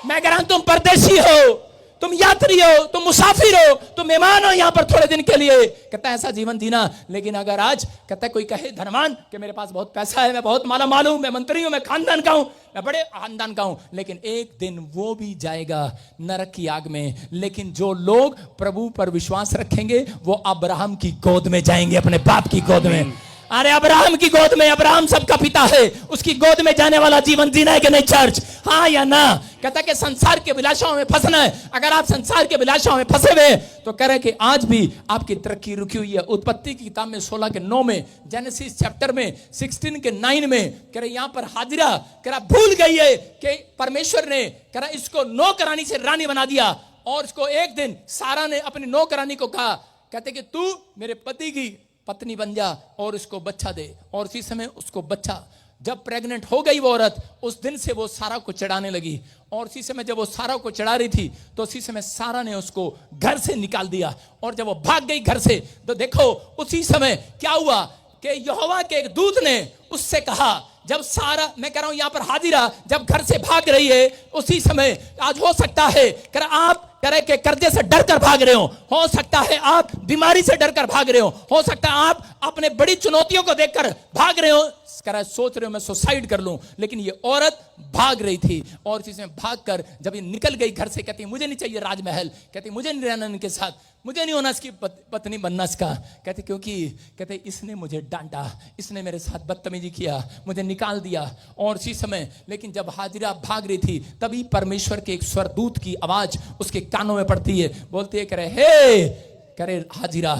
मैं कह रहा हूं तुम परदेशी हो, तुम यात्री हो, तुम मुसाफिर हो, तुम मेहमान हो यहाँ पर थोड़े दिन के लिए। कहता है ऐसा जीवन जीना। लेकिन अगर आज कहता है कोई कहे धनवान कि मेरे पास बहुत पैसा है, मैं बहुत माला माल हूं, मैं मंत्री हूं, मैं खानदान का हूं, मैं बड़े खानदान का हूं, लेकिन एक दिन वो भी जाएगा नरक की आग में। लेकिन जो लोग प्रभु पर विश्वास रखेंगे वो अब्राहम की गोद में जाएंगे, अपने बाप की गोद में। अरे अब्राहम की गोद में, अब्राहम सबका पिता है, उसकी गोद में जाने वाला जीवन जीना है कि नहीं चर्च? हाँ या ना? कहता है कि संसार के अभिलाषाओं में फंसना है। अगर आप संसार के अभिलाषाओं में फंसे हुए तो कह रहे कि आज भी आपकी तरक्की रुकी हुई है। उत्पत्ति की किताब में 16 के 9 में, जेनेसिस चैप्टर में 16 के 9 में कह रहे यहाँ पर हाजिरा कह रहा भूल गई है कि परमेश्वर ने कह रहा इसको नौकरानी से रानी बना दिया। और इसको एक दिन सारा ने अपनी नौकरानी को कहा, कहते कि तू मेरे पति की पत्नी बन जा और उसको बच्चा दे। और उसी समय उसको बच्चा, जब प्रेग्नेंट हो गई वो औरत, उस दिन से वो सारा को चढ़ाने लगी। और उसी समय जब वो सारा को चढ़ा रही थी तो उसी समय सारा ने उसको घर से निकाल दिया। और जब वो भाग गई घर से तो देखो उसी समय क्या हुआ कि यहोवा के एक दूत ने उससे कहा, जब सारा, मैं कह रहा हूं यहां पर हाजिरा जब घर से भाग रही है, उसी समय आज हो सकता है कि आप तरह के कर्जे से डरकर भाग रहे हो सकता है आप बीमारी से डरकर भाग रहे हो सकता है आप अपने बड़ी चुनौतियों को देखकर भाग रहे हो, सोच रहे हो मैं सुसाइड कर लूं। लेकिन ये औरत भाग रही थी और इसमें भागकर जब ये निकल गई घर से, कहती मुझे नहीं चाहिए राजमहल, कहती मुझे नहीं रहना इनके साथ, मुझे नहीं होना इसकी पत्नी बनना इसका। कहते क्योंकि कहते इसने मुझे डांटा, इसने मेरे साथ बदतमीजी किया, मुझे निकाल दिया। और इसी समय लेकिन जब हाजिरा भाग रही थी तभी परमेश्वर के एक स्वर्गदूत की आवाज उसके कानों में पड़ती है, बोलती है करे हाजिरा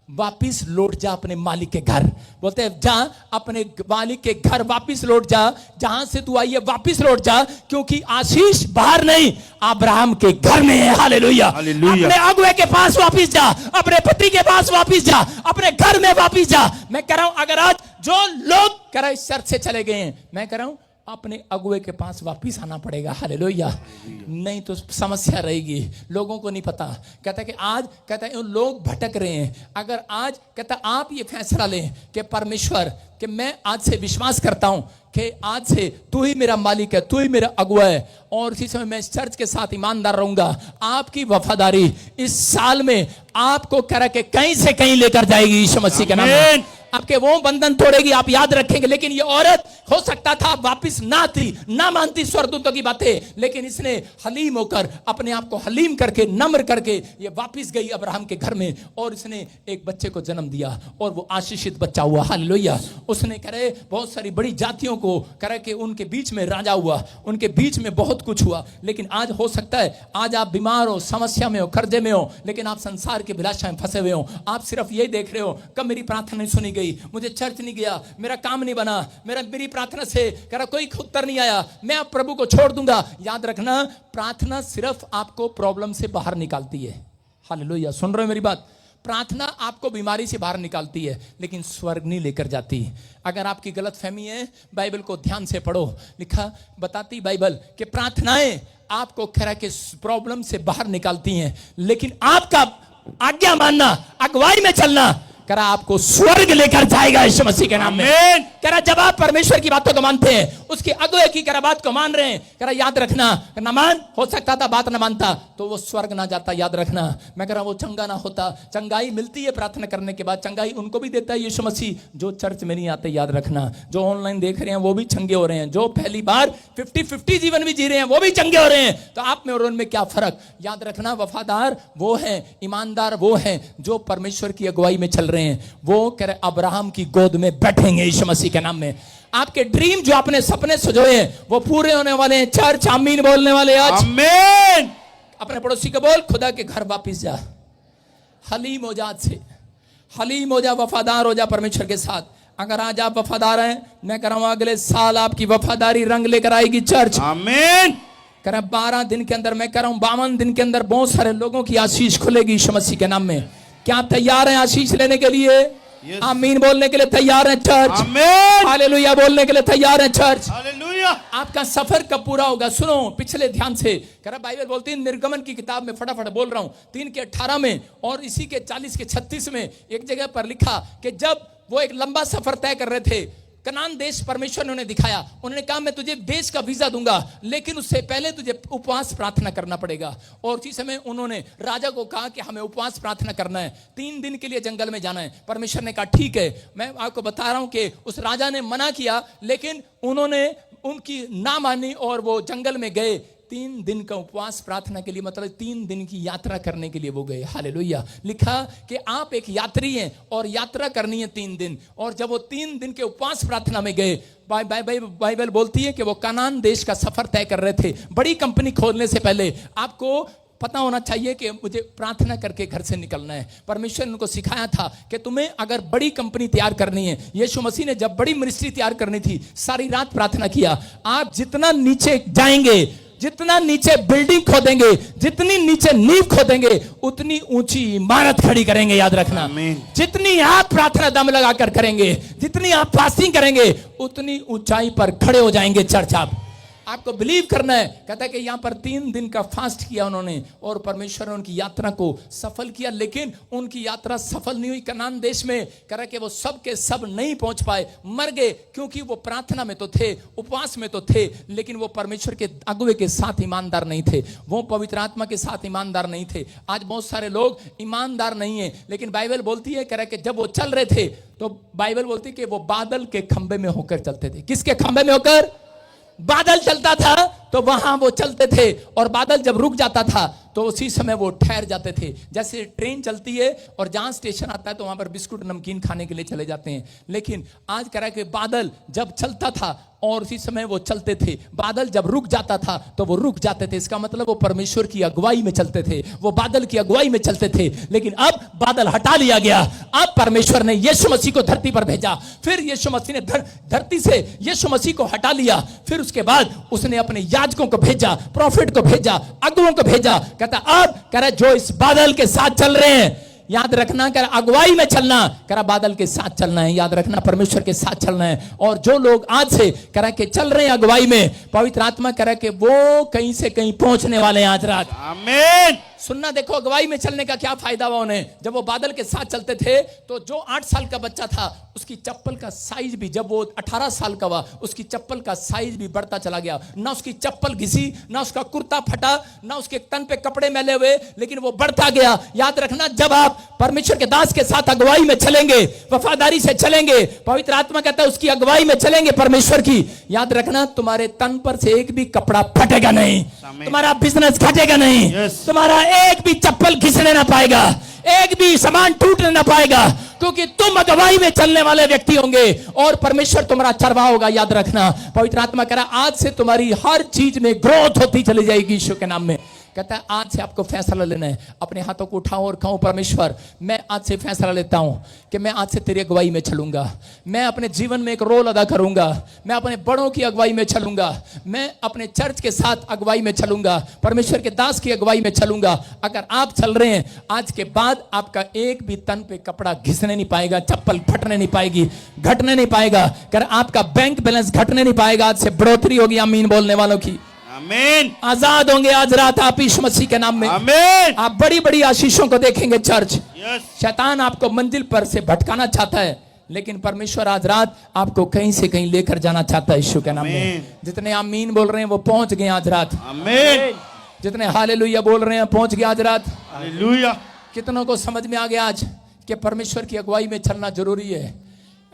वापिस लौट जा अपने मालिक के घर। बोलते हैं जा अपने मालिक के घर वापिस लौट जा, जहां से तू आई है वापिस लौट जा, क्योंकि आशीष बाहर नहीं अब्राहम के घर में है। हालेलुया। अपने अगुए के पास वापिस जा, अपने पति के पास वापिस जा, अपने घर में वापिस जा। मैं कह रहा हूं अगर आज जो लोग कह रहे चर्च से चले गए हैं, मैं कह रहा हूं अपने अगुए के पास वापिस आना पड़ेगा। हालेलुया। नहीं तो समस्या रहेगी, लोगों को नहीं पता। कहता है कि आज कहता है लोग भटक रहे हैं, अगर आज कहता है आप ये फैसला लें कि परमेश्वर कि मैं आज से विश्वास करता हूं कि आज से तू ही मेरा मालिक है, तू ही मेरा अगुआ है, और इसी समय मैं इस चर्च के साथ ईमानदार रहूंगा। आपकी वफादारी इस साल में आपको कह रहा कि कहीं से कहीं लेकर जाएगी यीशु मसीह के नाम में। आपके वो बंधन तोड़ेगी, आप याद रखेंगे। लेकिन ये औरत हो सकता था वापिस ना आती, ना मानती स्वर्गदूतों की बातें, लेकिन इसने हलीम होकर अपने आप को हलीम करके नम्र करके ये वापिस गई अब्राहम के घर में, और इसने एक बच्चे को जन्म दिया और वो आशीषित बच्चा हुआ। हालेलुया। उसने करे बहुत सारी बड़ी जातियों को करे कि उनके बीच में राजा हुआ, उनके बीच में बहुत कुछ हुआ। लेकिन आज हो सकता है आज आप बीमार हो, समस्या में हो, कर्जे में हो, लेकिन आप संसार की अभिलाषा में फंसे हुए हो। आप सिर्फ यही देख रहे हो कब मेरी प्रार्थना नहीं सुनी गई, मुझे चर्च नहीं गया, मेरा काम नहीं बना, मेरी प्रार्थना से करा कोई उत्तर नहीं आया, मैं अब प्रभु को छोड़ दूंगा। याद रखना, प्रार्थना सिर्फ आपको प्रॉब्लम से बाहर निकालती है। हालेलुया। सुन रहे हो मेरी बात? प्रार्थना आपको बीमारी से बाहर निकालती है, लेकिन स्वर्ग नहीं लेकर जाती। अगर आपकी गलतफहमी है, बाइबल को ध्यान से पढ़ो। लिखा बताती बाइबल कि प्रार्थनाएं आपको कह रहा कि प्रॉब्लम से बाहर निकालती हैं, लेकिन आपका आज्ञा मानना, अगुवाई में चलना करा आपको स्वर्ग लेकर जाएगा यीशु मसीह के नाम में। करा जब आप परमेश्वर की बातों को मानते हैं, उसकी अगुवाई की करा बात को मान रहे हैं, करा याद रखना, ना मान हो सकता था बात ना मानता तो वो स्वर्ग ना जाता। याद रखना, मैं कह रहा वो चंगा ना होता। चंगाई मिलती है प्रार्थना करने के बाद, चंगाई उनको भी देता है यीशु मसीह जो चर्च में नहीं आते। याद रखना, जो ऑनलाइन देख रहे हैं वो भी चंगे हो रहे हैं, जो पहली बार 50-50 जीवन भी जी रहे हैं वो भी चंगे हो रहे हैं। तो आप में और उनमें क्या फर्क? याद रखना, वफादार वो है, ईमानदार वो है जो परमेश्वर की अगुवाई में चल रहे हैं। वो कह रहे अब्राहम की गोद में बैठेंगे यीशु मसीह के नाम में। आपके ड्रीम जो आपने सपने सजोए हैं वो पूरे होने वाले हैं। चर्च आमीन बोलने वाले आज। आमीन। अपने पड़ोसी को बोल, खुदा के घर वापिस जा, हलीम हो जा, आज से हलीम हो जा, वफादार हो जा परमेश्वर के साथ। अगर आज आप वफादार हैं, मैं कह रहा हूं अगले साल आपकी वफादारी रंग लेकर आएगी चर्च। आमीन। कह रहा 12 दिन के अंदर, मैं कह रहा हूं 52 दिन के अंदर बहुत सारे लोगों की आशीष खुलेगी यीशु मसीह के नाम में। क्या आप तैयार हैं आशीष लेने के लिए? आमीन बोलने के लिए तैयार हैं चर्च? आमीन। हालेलुया बोलने के लिए तैयार हैं चर्च? हालेलुया। आपका सफर कब पूरा होगा? सुनो पिछले ध्यान से। कह रहा बाइबल बोलती है निर्गमन की किताब में, फटाफट बोल रहा हूं, 3 के 18 में और इसी के 40 के 36 में एक जगह पर लिखा कि जब वो एक लंबा सफर तय कर रहे थे, कनान देश परमेश्वर ने उन्हें दिखाया। उन्होंने कहा मैं तुझे देश का वीजा दूंगा, लेकिन उससे पहले तुझे उपवास प्रार्थना करना पड़ेगा। और उसी समय उन्होंने राजा को कहा कि हमें उपवास प्रार्थना करना है, 3 दिन के लिए जंगल में जाना है। परमेश्वर ने कहा ठीक है। मैं आपको बता रहा हूं कि उस राजा ने मना किया, लेकिन उन्होंने उनकी ना मानी और वो जंगल में गए। 3 दिन का उपवास प्रार्थना के लिए, मतलब 3 दिन की यात्रा करने के लिए वो गए। हालेलुया। लिखा कि आप एक यात्री हैं और यात्रा करनी है 3 दिन। और जब वो 3 दिन के उपवास प्रार्थना में गए, बाइबल बोलती है कि वो कनान देश का सफर तय कर रहे थे। बड़ी कंपनी खोलने से पहले आपको पता होना चाहिए कि मुझे प्रार्थना करके घर से निकलना है। परमेश्वर ने उनको सिखाया था कि तुम्हें अगर बड़ी कंपनी तैयार करनी है, यीशु मसीह ने जब बड़ी मिनिस्ट्री तैयार करनी थी, सारी रात प्रार्थना किया। आप जितना नीचे जाएंगे, जितना नीचे बिल्डिंग खोदेंगे, जितनी नीचे नींव खोदेंगे, उतनी ऊंची इमारत खड़ी करेंगे। याद रखना, जितनी आप प्रार्थना दम लगाकर करेंगे, जितनी आप फास्टिंग करेंगे, उतनी ऊंचाई पर खड़े हो जाएंगे चर्च। आपको बिलीव करना है। कहता है कि यहां पर 3 दिन का फास्ट किया उन्होंने और परमेश्वर ने उनकी यात्रा को सफल किया, लेकिन उनकी यात्रा सफल नहीं हुई कनान देश में। कह रहा कि वो सब के सब नहीं पहुंच पाए, मर गए, क्योंकि वो प्रार्थना में तो थे, उपवास में तो थे, लेकिन वो परमेश्वर के अगुवे के साथ ईमानदार नहीं थे, वो पवित्र आत्मा के साथ ईमानदार नहीं थे। आज बहुत सारे लोग ईमानदार नहीं है, लेकिन बाइबल बोलती है, कह रहा कि जब वो चल रहे थे तो बाइबल बोलती है कि वो बादल के खंबे में होकर चलते थे। किसके खंबे में होकर? बादल चलता था तो वहां वो चलते थे, और बादल जब रुक जाता था तो उसी समय वो ठहर जाते थे। जैसे ट्रेन चलती है और जहां स्टेशन आता है तो वहां पर बिस्कुट नमकीन खाने के लिए चले जाते हैं। लेकिन आज कह रहा है कि बादल जब चलता था और उसी समय वो चलते थे, बादल जब रुक जाता था तो वो रुक जाते थे। इसका मतलब वो परमेश्वर की अगुवाई में चलते थे, वो बादल की अगुवाई में चलते थे। लेकिन अब बादल हटा लिया गया, अब परमेश्वर ने यीशु मसीह को धरती पर भेजा। फिर यीशु मसीह ने धरती से यीशु मसीह को हटा लिया। फिर उसके बाद उसने अपने याजकों को भेजा, प्रॉफिट को भेजा, अगुओं को भेजा। कहता अब कह रहा जो इस बादल के साथ चल रहे हैं, याद रखना कर अगुवाई में चलना, करा बादल के साथ चलना है, याद रखना परमेश्वर के साथ चलना है। और जो लोग आज से करा के चल रहे हैं अगुवाई में, पवित्र आत्मा करा के वो कहीं से कहीं पहुंचने वाले हैं आज रात। आमीन। सुनना, देखो अगुवाई में चलने का क्या फायदा हुआ उन्हें। जब वो बादल के साथ चलते थे तो जो 8 साल का बच्चा था उसकी चप्पल का साइज भी, जब वो 18 साल का हुआ उसकी चप्पल का साइज भी बढ़ता चला गया। ना उसकी चप्पल घिसी, ना उसका कुर्ता फटा, ना उसके तन पे कपड़े मैले हुए, लेकिन वो बढ़ता गया। याद रखना, जब आप परमेश्वर के दास के साथ अगुवाई में चलेंगे, वफादारी से चलेंगे, पवित्र आत्मा कहता है उसकी अगुवाई में चलेंगे परमेश्वर की, याद रखना तुम्हारे तन पर से एक भी कपड़ा फटेगा नहीं, तुम्हारा बिजनेस घटेगा नहीं, तुम्हारा एक भी चप्पल घिसने ना पाएगा, एक भी सामान टूटने ना पाएगा, क्योंकि तुम अगुवाई में चलने वाले व्यक्ति होंगे और परमेश्वर तुम्हारा चरवाहा होगा। याद रखना, पवित्र आत्मा कह रहा आज से तुम्हारी हर चीज में ग्रोथ होती चली जाएगी यीशु के नाम में। कहता है आज से आपको फैसला लेना है। अपने हाथों को उठाओ और कहो परमेश्वर मैं आज से फैसला लेता हूं कि मैं आज से तेरी अगुवाई में चलूंगा, मैं अपने जीवन में एक रोल अदा करूंगा, मैं अपने बड़ों की अगुवाई में चलूंगा, मैं अपने चर्च के साथ अगुवाई में चलूंगा, परमेश्वर के दास की अगुवाई में चलूंगा। अगर आप चल रहे हैं आज के बाद आपका एक भी तन पे कपड़ा घिसने नहीं पाएगा, चप्पल फटने नहीं पाएगी, घटने नहीं पाएगा, कर आपका बैंक बैलेंस घटने नहीं पाएगा। आज से बढ़ोतरी होगी आमीन बोलने वालों की। आमीन। आजाद होंगे आज रात आप यीशु मसीह के नाम में। आमीन। आप बड़ी बड़ी आशीषों को देखेंगे चर्च। यस। शैतान आपको मंजिल पर से भटकाना चाहता है, लेकिन परमेश्वर आज रात आपको कहीं से कहीं लेकर जाना चाहता है यीशु के नाम में। जितने आमीन बोल रहे हैं वो पहुंच गए आज रात। आमीन। जितने हालेलुया बोल रहे हैं पहुंच गए आज रात। हालेलुया। कितनों को समझ में आ गया आज कि परमेश्वर की अगुवाई में चलना जरूरी है।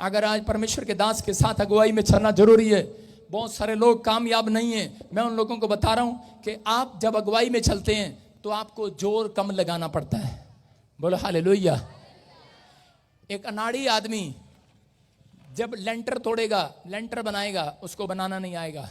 अगर आज परमेश्वर के दास के साथ अगुवाई में चलना जरूरी है। बहुत सारे लोग कामयाब नहीं है। मैं उन लोगों को बता रहा हूं कि आप जब अगुवाई में चलते हैं तो आपको जोर कम लगाना पड़ता है। बोलो हालेलुया। एक अनाड़ी आदमी जब लेंटर तोड़ेगा, लेंटर बनाएगा, उसको बनाना नहीं आएगा,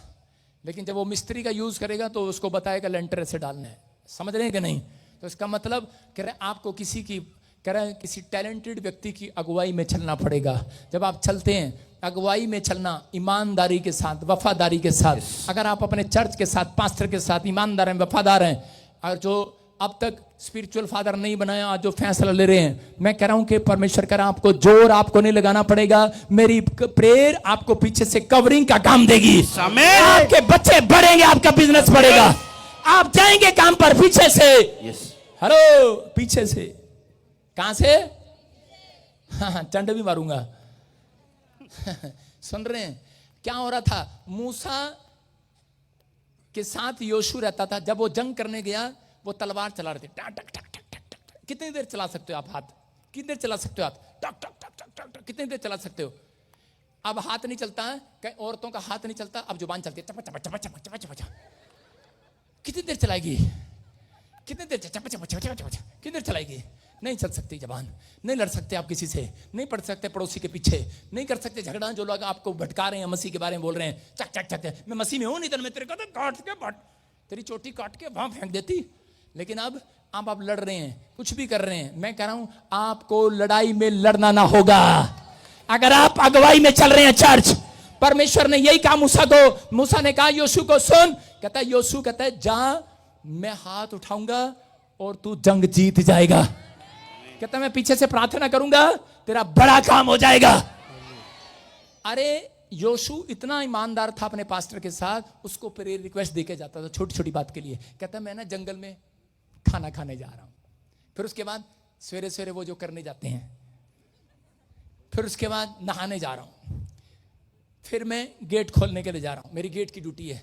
लेकिन जब वो मिस्त्री का यूज करेगा तो उसको बताएगा लेंटर ऐसे डालना है। समझ रहे हैं कि नहीं? तो इसका मतलब कह रहे आपको किसी टैलेंटेड व्यक्ति की अगुवाई में चलना पड़ेगा। जब आप चलते हैं अगुवाई में चलना ईमानदारी के साथ, वफादारी के साथ। अगर आप अपने चर्च के साथ, पास्टर के साथ ईमानदार हैं, वफादार हैं, और जो अब तक स्पिरिचुअल फादर नहीं बनाया, आज जो फैसला ले रहे हैं, मैं कह रहा हूं कि परमेश्वर कह रहा आपको जोर आपको नहीं लगाना पड़ेगा। मेरी प्रेयर आपको पीछे से कवरिंग का काम देगी। आपके बच्चे बढ़ेंगे, आपका बिजनेस बढ़ेगा, आप जाएंगे काम पर पीछे से। हेलो, पीछे से। कहां से? हाँ, चंड भी मारूंगा। सुन रहे हैं क्या हो रहा था? मूसा के साथ योशू रहता था। जब वो जंग करने गया वो तलवार चला रहे थे, टक टक टक टक टक टक। कितनी देर चला सकते हो आप हाथ? कितनी देर चला सकते हो हाथ? टक टक टक टक टक टक। कितनी देर चला सकते हो? अब हाथ नहीं चलता है, कई औरतों का हाथ नहीं चलता, अब जुबान चलती है, चपा चपा चपा चपा चपा चपा। कितनी देर चलाएगी? कितनी देर चपा चपा चपा चपा? कितनी देर चलाएगी? नहीं चल सकती जबान। नहीं लड़ सकते आप किसी से, नहीं पढ़ सकते पड़ोसी के पीछे, नहीं कर सकते झगड़ा। जो लोग आपको भटका रहे हैं, मसीह के बारे में बोल रहे हैं, चक चक चक, मैं मसीह में हूं, नहीं तो मैं तेरे को तो काट के तेरी चोटी काट के वहां फेंक देती। लेकिन अब आप लड़ रहे हैं, कुछ भी कर रहे हैं। मैं कह रहा हूं आपको लड़ाई में लड़ना ना होगा अगर आप अगुवाई में चल रहे हैं। चर्च, परमेश्वर ने यही कहा मूसा को। मूसा ने कहा योशू को, सुन। कहता है योशू, कहता है जा, मैं हाथ उठाऊंगा और तू जंग जीत जाएगा। कहता मैं पीछे से प्रार्थना करूंगा, तेरा बड़ा काम हो जाएगा। अरे योशू इतना ईमानदार था अपने पास्टर के साथ, उसको प्रेयर रिक्वेस्ट देके जाता था छोटी छोटी बात के लिए। कहता मैं ना जंगल में खाना खाने जा रहा हूं, फिर उसके बाद सवेरे सवेरे वो जो करने जाते हैं, फिर उसके बाद नहाने जा रहा हूं, फिर मैं गेट खोलने के लिए जा रहा हूं, मेरी गेट की ड्यूटी है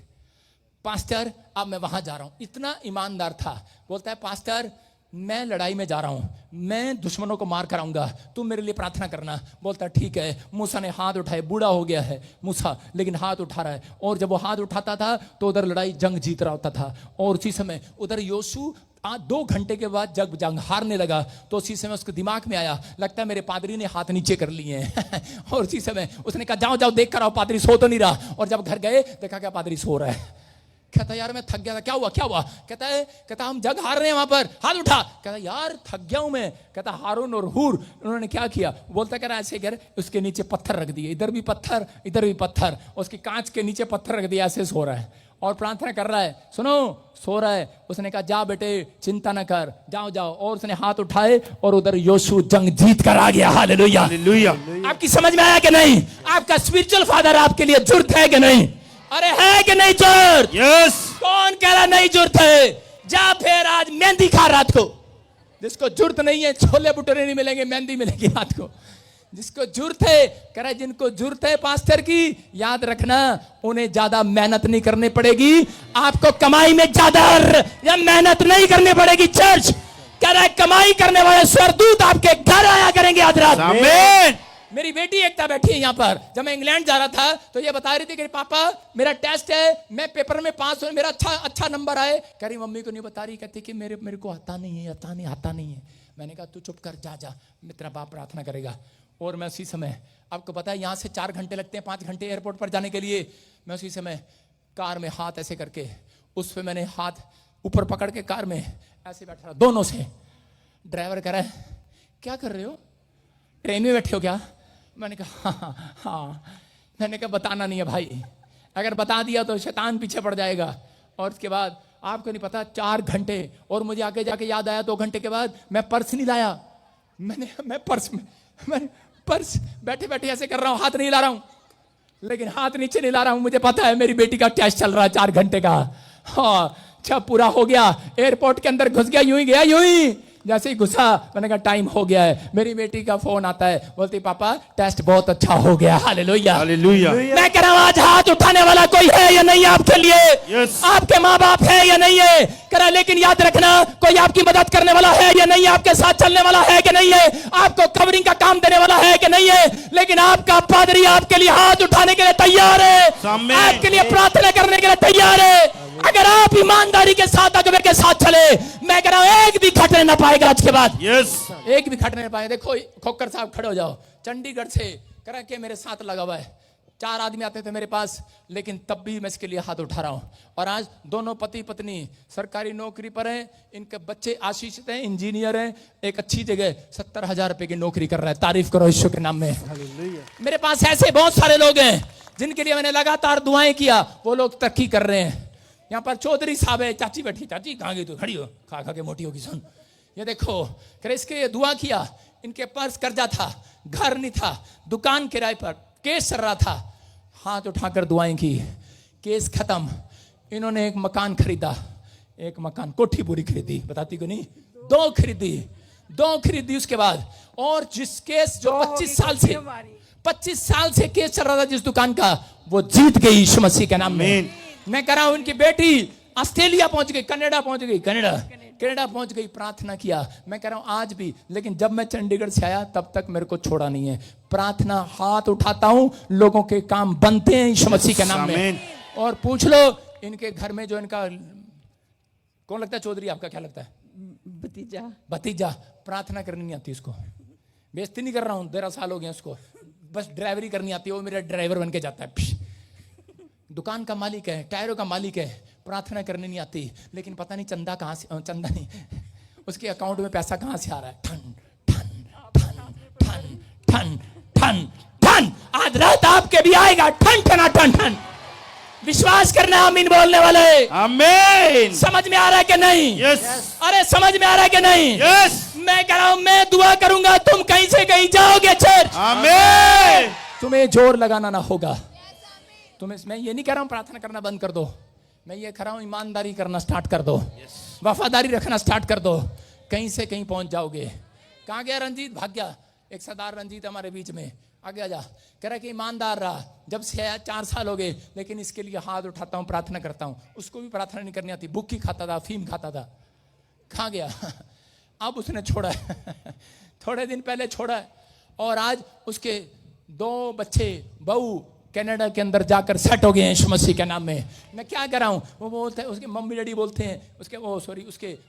पास्टर, अब मैं वहां जा रहा हूं। इतना ईमानदार था। बोलता है पास्टर मैं लड़ाई में जा रहा हूं, मैं दुश्मनों को मार कर आऊंगा, तुम मेरे लिए प्रार्थना करना। बोलता ठीक है। मूसा ने हाथ उठाए, बूढ़ा हो गया है मूसा, लेकिन हाथ उठा रहा है। और जब वो हाथ उठाता था तो उधर लड़ाई जंग जीत रहा होता था। और उसी समय उधर योशू 2 घंटे के बाद जब जंग हारने लगा तो उसी समय उसके दिमाग में आया, लगता है मेरे पादरी ने हाथ नीचे कर लिए हैं। और उसी समय उसने कहा जाओ जाओ देख कर आओ, पादरी सो तो नहीं रहा। और जब घर गए देखा क्या पादरी सो रहा है। कहता यार मैं थक गया था। क्या हुआ क्या हुआ? कहता हम जग हार रहे हैं वहां पर, हाथ उठा। कहता यार थक गया हूं मैं। कहता हारून और हूर उन्होंने क्या किया? बोलता कह रहा ऐसे कर, उसके नीचे पत्थर रख दिए, इधर भी पत्थर इधर भी पत्थर, उसकी कांच के नीचे पत्थर रख दिया, ऐसे सो रहा है। और प्रार्थना कर रहा है, सुनो सो रहा है। उसने कहा जा बेटे चिंता न कर, जाओ जाओ। और उसने हाथ उठाए और उधर योशु जंग जीत कर आ गया। हालेलुया। हालेलुया। आपकी समझ में आया कि नहीं? आपका स्पिरिचुअल फादर आपके लिए जरूरत है कि नहीं? अरे है कि नहीं जरूरत? यस। कौन कह रहा नहीं जरूरत है? जा फिर आज मेहंदी खा रात को। जिसको जरूरत नहीं है छोले भटूरे नहीं मिलेंगे, मेहंदी मिलेगी रात को। जिसको जरूरत है, कह रहा जिनको जरूरत है पास्टर की, याद रखना उन्हें ज्यादा मेहनत नहीं करनी पड़ेगी। आपको कमाई में ज्यादा या मेहनत नहीं करनी पड़ेगी। चर्च कह रहा है कमाई करने वाले स्वर्गदूत आपके घर आया करेंगे आज रात। आमीन। मेरी बेटी एकता बैठी है यहाँ पर। जब मैं इंग्लैंड जा रहा था तो ये बता रही थी कि पापा मेरा टेस्ट है, मैं पेपर में पास हूं, मेरा अच्छा नंबर आए। कह रही मम्मी को नहीं बता रही, कहती कि मेरे को आता नहीं है। मैंने कहा तू चुप कर, जा तेरा बाप प्रार्थना करेगा। और मैं उसी समय, आपको पता है यहाँ से 4 घंटे लगते हैं, 5 घंटे एयरपोर्ट पर जाने के लिए। मैं उसी समय कार में हाथ ऐसे करके, उस पर मैंने हाथ ऊपर पकड़ के कार में ऐसे बैठा रहा दोनों से। ड्राइवर कह रहा है क्या कर रहे हो, ट्रेन में बैठे हो क्या? मैंने कहा हाँ। मैंने कहा बताना नहीं है भाई, अगर बता दिया तो शैतान पीछे पड़ जाएगा। और उसके बाद आपको नहीं पता 4 घंटे, और मुझे आगे जाके याद आया 2 घंटे के बाद मैं पर्स नहीं लाया। मैं पर्स बैठे बैठे ऐसे कर रहा हूँ, हाथ नहीं ला रहा हूँ, लेकिन हाथ नीचे नहीं ला रहा हूँ। मुझे पता है मेरी बेटी का टेस्ट चल रहा है 4 घंटे का। हाँ अच्छा पूरा हो गया, एयरपोर्ट के अंदर घुस गया, यूं ही गया, यूं ही जैसे ही घुसा मैंने कहा टाइम हो गया है। मेरी बेटी का फोन आता है, बोलती पापा टेस्ट बहुत अच्छा हो गया। Hallelujah hallelujah. मैं कह रहा हूं आज हाथ उठाने वाला कोई है या नहीं आपके लिए? Yes. आपके माँ बाप है या नहीं है? कह रहा लेकिन याद रखना कोई आपकी मदद करने वाला है या नहीं, आपके साथ चलने वाला है कि नहीं है, आपको कवरिंग का काम देने वाला है कि नहीं है। लेकिन आपका पादरी आपके लिए हाथ उठाने के लिए तैयार है, आपके लिए प्रार्थना करने के लिए तैयार है। अगर आप ईमानदारी के साथ अगवे के साथ चले, मैं कह रहा हूं एक भी खटने ना पाएगा आज के बाद। यस। एक भी खटने ना पाएगा। देखो खोकर साहब खड़े हो जाओ, चंडीगढ़ से कह रहा कि मेरे साथ लगा हुआ है। 4 आदमी आते थे मेरे पास, लेकिन तब भी मैं इसके लिए हाथ उठा रहा हूं। और आज दोनों पति पत्नी सरकारी नौकरी पर हैं, इनके बच्चे आशीषित हैं, इंजीनियर हैं, एक अच्छी जगह 70,000 रुपए की नौकरी कर रहा है। तारीफ करो ईश्वर के नाम में। मेरे पास ऐसे बहुत सारे लोग हैं जिनके लिए मैंने लगातार दुआएं किया, वो लोग तरक्की कर रहे हैं। यहाँ पर चौधरी साहब है, चाची बैठी, चाची कहाँ गई तू, खड़ी हो, खा खा के मोटी होगी सुन। ये देखो करे इसके लिए दुआ किया। इनके पास कर्जा था, घर नहीं था, दुकान किराए पर, केस चल रहा था, हाथ उठाकर दुआएं की, केस खत्म। इन्होंने एक मकान खरीदा, एक मकान कोठी पूरी खरीदी, बताती को नहीं, 2 खरीदी उसके बाद। और जिस केस जो 25 साल से केस चल रहा था जिस दुकान का, वो जीत गई यीशु मसीह के नाम में। मैं कह रहा हूं उनकी बेटी ऑस्ट्रेलिया पहुंच गई, कनाडा पहुंच गई, प्रार्थना किया। मैं कह रहा हूं आज भी, लेकिन जब मैं चंडीगढ़ से आया तब तक मेरे को छोड़ा नहीं है। प्रार्थना हाथ उठाता हूं, लोगों के काम बनते हैं यीशु मसीह के नाम में। और पूछ लो इनके घर में जो इनका कौन लगता है, चौधरी आपका क्या लगता है? भतीजा। प्रार्थना करनी नहीं आती उसको, बेइज्जती नहीं कर रहा हूं, 13 साल हो गए उसको, बस ड्राइवरी करनी आती है। वो मेरा ड्राइवर बन के जाता है, दुकान का मालिक है, टायरों का मालिक है, प्रार्थना करने नहीं आती। लेकिन पता नहीं चंदा कहां से, चंदा नहीं, उसके अकाउंट में पैसा कहां से आ रहा है। ठन ठन ठन ठन ठन ठन ठन। आज रात आपके भी आएगा ठन ठन ठन ठन। विश्वास करना, आमीन बोलने वाले, आमीन। समझ में आ रहा है कि नहीं? यस। अरे समझ में आ रहा है कि नहीं? यस। मैं कह रहा हूं मैं दुआ करूंगा, तुम कहीं से कहीं जाओगे चर्च। आमीन। तुम्हें जोर लगाना ना होगा। मैं ये नहीं कह रहा हूं प्रार्थना करना बंद कर दो, मैं ये कह रहा हूं ईमानदारी करना स्टार्ट कर दो, वफादारी रखना स्टार्ट कर दो, कहीं से कहीं पहुंच जाओगे। कहां गया रंजीत? भाग गया। एक सरदार रंजीत हमारे बीच में, आगे आ जा। कह रहा कि ईमानदार रहा, जब से 4 साल हो गए, लेकिन इसके लिए हाथ उठाता हूं, प्रार्थना करता हूं। उसको भी प्रार्थना नहीं करनी आती, बुक्की खाता था, अफीम खाता था। कहां गया? अब उसने छोड़ा है थोड़े दिन पहले छोड़ा है। और आज उसके 2 बच्चे, बहू कनाडा के अंदर जाकर सेट हो गए हैं यीशु मसीह के नाम में। मैं क्या कर रहा हूं, वो बोलते हैं, उसके मम्मी डैडी बोलते हैं, उसके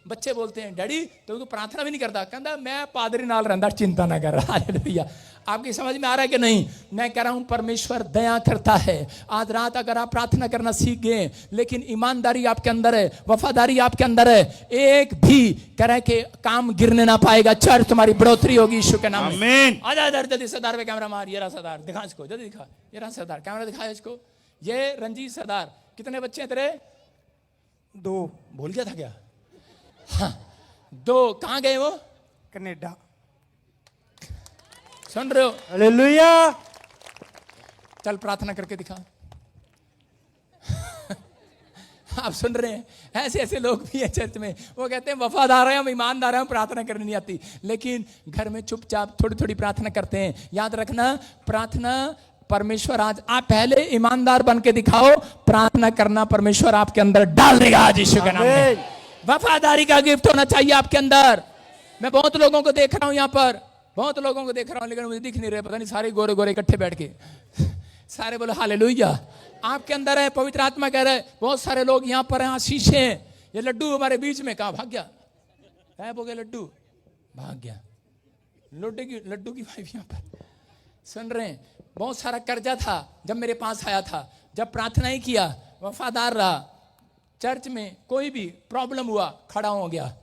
बच्चे बोलते हैं डैडी तो तू प्रार्थना भी नहीं करता। कहता मैं पादरी नाल रहता, चिंता ना कर। हालेलुया। आपकी समझ में आ रहा है कि नहीं? मैं कह रहा हूं परमेश्वर दया करता है। आज रात अगर आप प्रार्थना करना सीख गए, लेकिन ईमानदारी आपके अंदर है, वफादारी आपके अंदर है, एक भी तरह के काम गिरने ना पाएगा। चर्च तुम्हारी बढ़ोतरी होगी यीशु के नाम में। आजा इधर जल्दी, सरदार पे कैमरा मार। ये रहा सरदार, दिखा इसको, जल्दी दिखा। ये रहा सरदार, कैमरा दिखाया इसको। ये रंजीत सरदार, कितने बच्चे हैं तेरे? 2 भूल गया था क्या? हाँ 2। कहाँ गए वो? कनाडा। सुन रहे हो? हालेलुया। चल प्रार्थना करके दिखा। आप सुन रहे हैं? ऐसे ऐसे लोग भी हैं चर्च में, वो कहते हैं वफादार हैं, हम ईमानदार हैं, हम प्रार्थना करनी नहीं आती, लेकिन घर में चुपचाप थोड़ी थोड़ी प्रार्थना करते हैं। याद रखना, प्रार्थना परमेश्वर आज आप पहले ईमानदार बन के दिखाओ, प्रार्थना करना परमेश्वर आपके अंदर डाल देगा आज यीशु के नाम में। वफादारी का गिफ्ट होना चाहिए आपके अंदर। मैं बहुत लोगों को देख रहा हूं यहां पर, बहुत लोगों को देख रहा हूं, लेकिन मुझे दिख नहीं रहे, पता नहीं सारे गोरे गोरे इकट्ठे बैठ के सारे बोलो हालेलुया। आपके अंदर है, पवित्र आत्मा कह रहा है। बहुत सारे लोग यहाँ पर हैं, आशीष हैं। ये लड्डू हमारे बीच में कहा भाग गया, गायब हो गया, लड्डू भाग गया। लड्डू की वाइफ यहाँ पर सुन रहे हैं। बहुत सारा कर्जा था जब मेरे पास आया था, जब प्रार्थना ही किया, वफादार रहा, चर्च में कोई भी प्रॉब्लम हुआ खड़ा हो गया,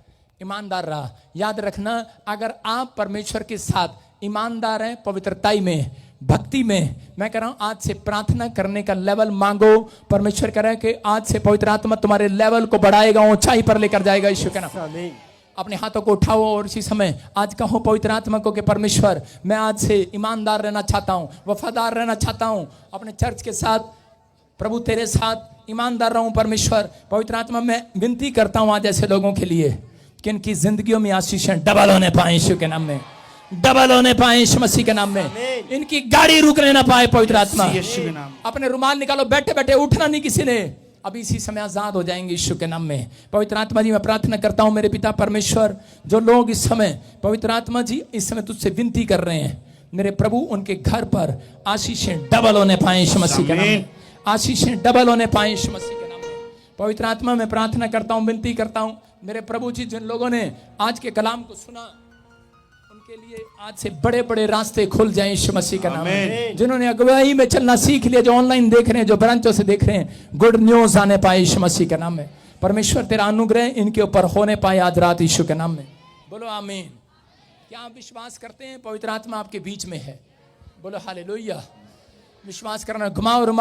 ईमानदार रहा। याद रखना, अगर आप परमेश्वर के साथ ईमानदार हैं, पवित्रताई में, भक्ति में, मैं कह रहा हूं आज से प्रार्थना करने का लेवल मांगो। परमेश्वर कह रहा है कि आज से पवित्र आत्मा तुम्हारे लेवल को बढ़ाएगा, ऊंचाई पर लेकर जाएगा यीशु के नाम। आमीन। अपने हाथों को उठाओ और इसी समय आज कहो पवित्र आत्मा को कि परमेश्वर मैं आज से ईमानदार रहना चाहता हूं, वफादार रहना चाहता हूं, अपने चर्च के साथ, प्रभु तेरे साथ ईमानदार रहूं। परमेश्वर पवित्र आत्मा मैं विनती करता हूं आज ऐसे लोगों के लिए कि इनकी जिंदगियों में आशीषें डबल होने पाए यीशु के नाम में, डबल होने पाए यीशु मसीह के नाम में। इनकी गाड़ी रुकने ना पाए पवित्र आत्मा। यीशु के नाम। अपने रुमाल निकालो, बैठे बैठे उठना नहीं किसी ने, अभी इसी समय आजाद हो जाएंगे यीशु के नाम में। पवित्र आत्मा जी मैं प्रार्थना करता हूं मेरे पिता परमेश्वर, जो लोग इस समय पवित्र आत्मा जी इस समय तुझसे विनती कर रहे हैं, मेरे प्रभु उनके घर पर आशीषें डबल होने पाए यीशु मसीह के नाम में, आशीषें डबल होने पाए यीशु मसीह के नाम में। पवित्र आत्मा मैं प्रार्थना करता हूं, विनती करता हूं मेरे प्रभु जी, जिन लोगों ने आज के कलाम को सुना उनके लिए आज से बड़े बड़े रास्ते खुल जाएं यीशु मसीह का नाम है। जिन्होंने अगुवाई में चलना सीख लिया, जो ऑनलाइन देख रहे हैं, जो ब्रांचों से देख रहे हैं, गुड न्यूज आने पाए यीशु मसीह के नाम में। परमेश्वर तेरा अनुग्रह इनके ऊपर होने पाए आज रात यीशु के नाम में। बोलो आमीन। क्या आप विश्वास करते हैं पवित्र आत्मा आपके बीच में है? बोलो हालेलुया। विश्वास करना। घुमाओ रुमाल।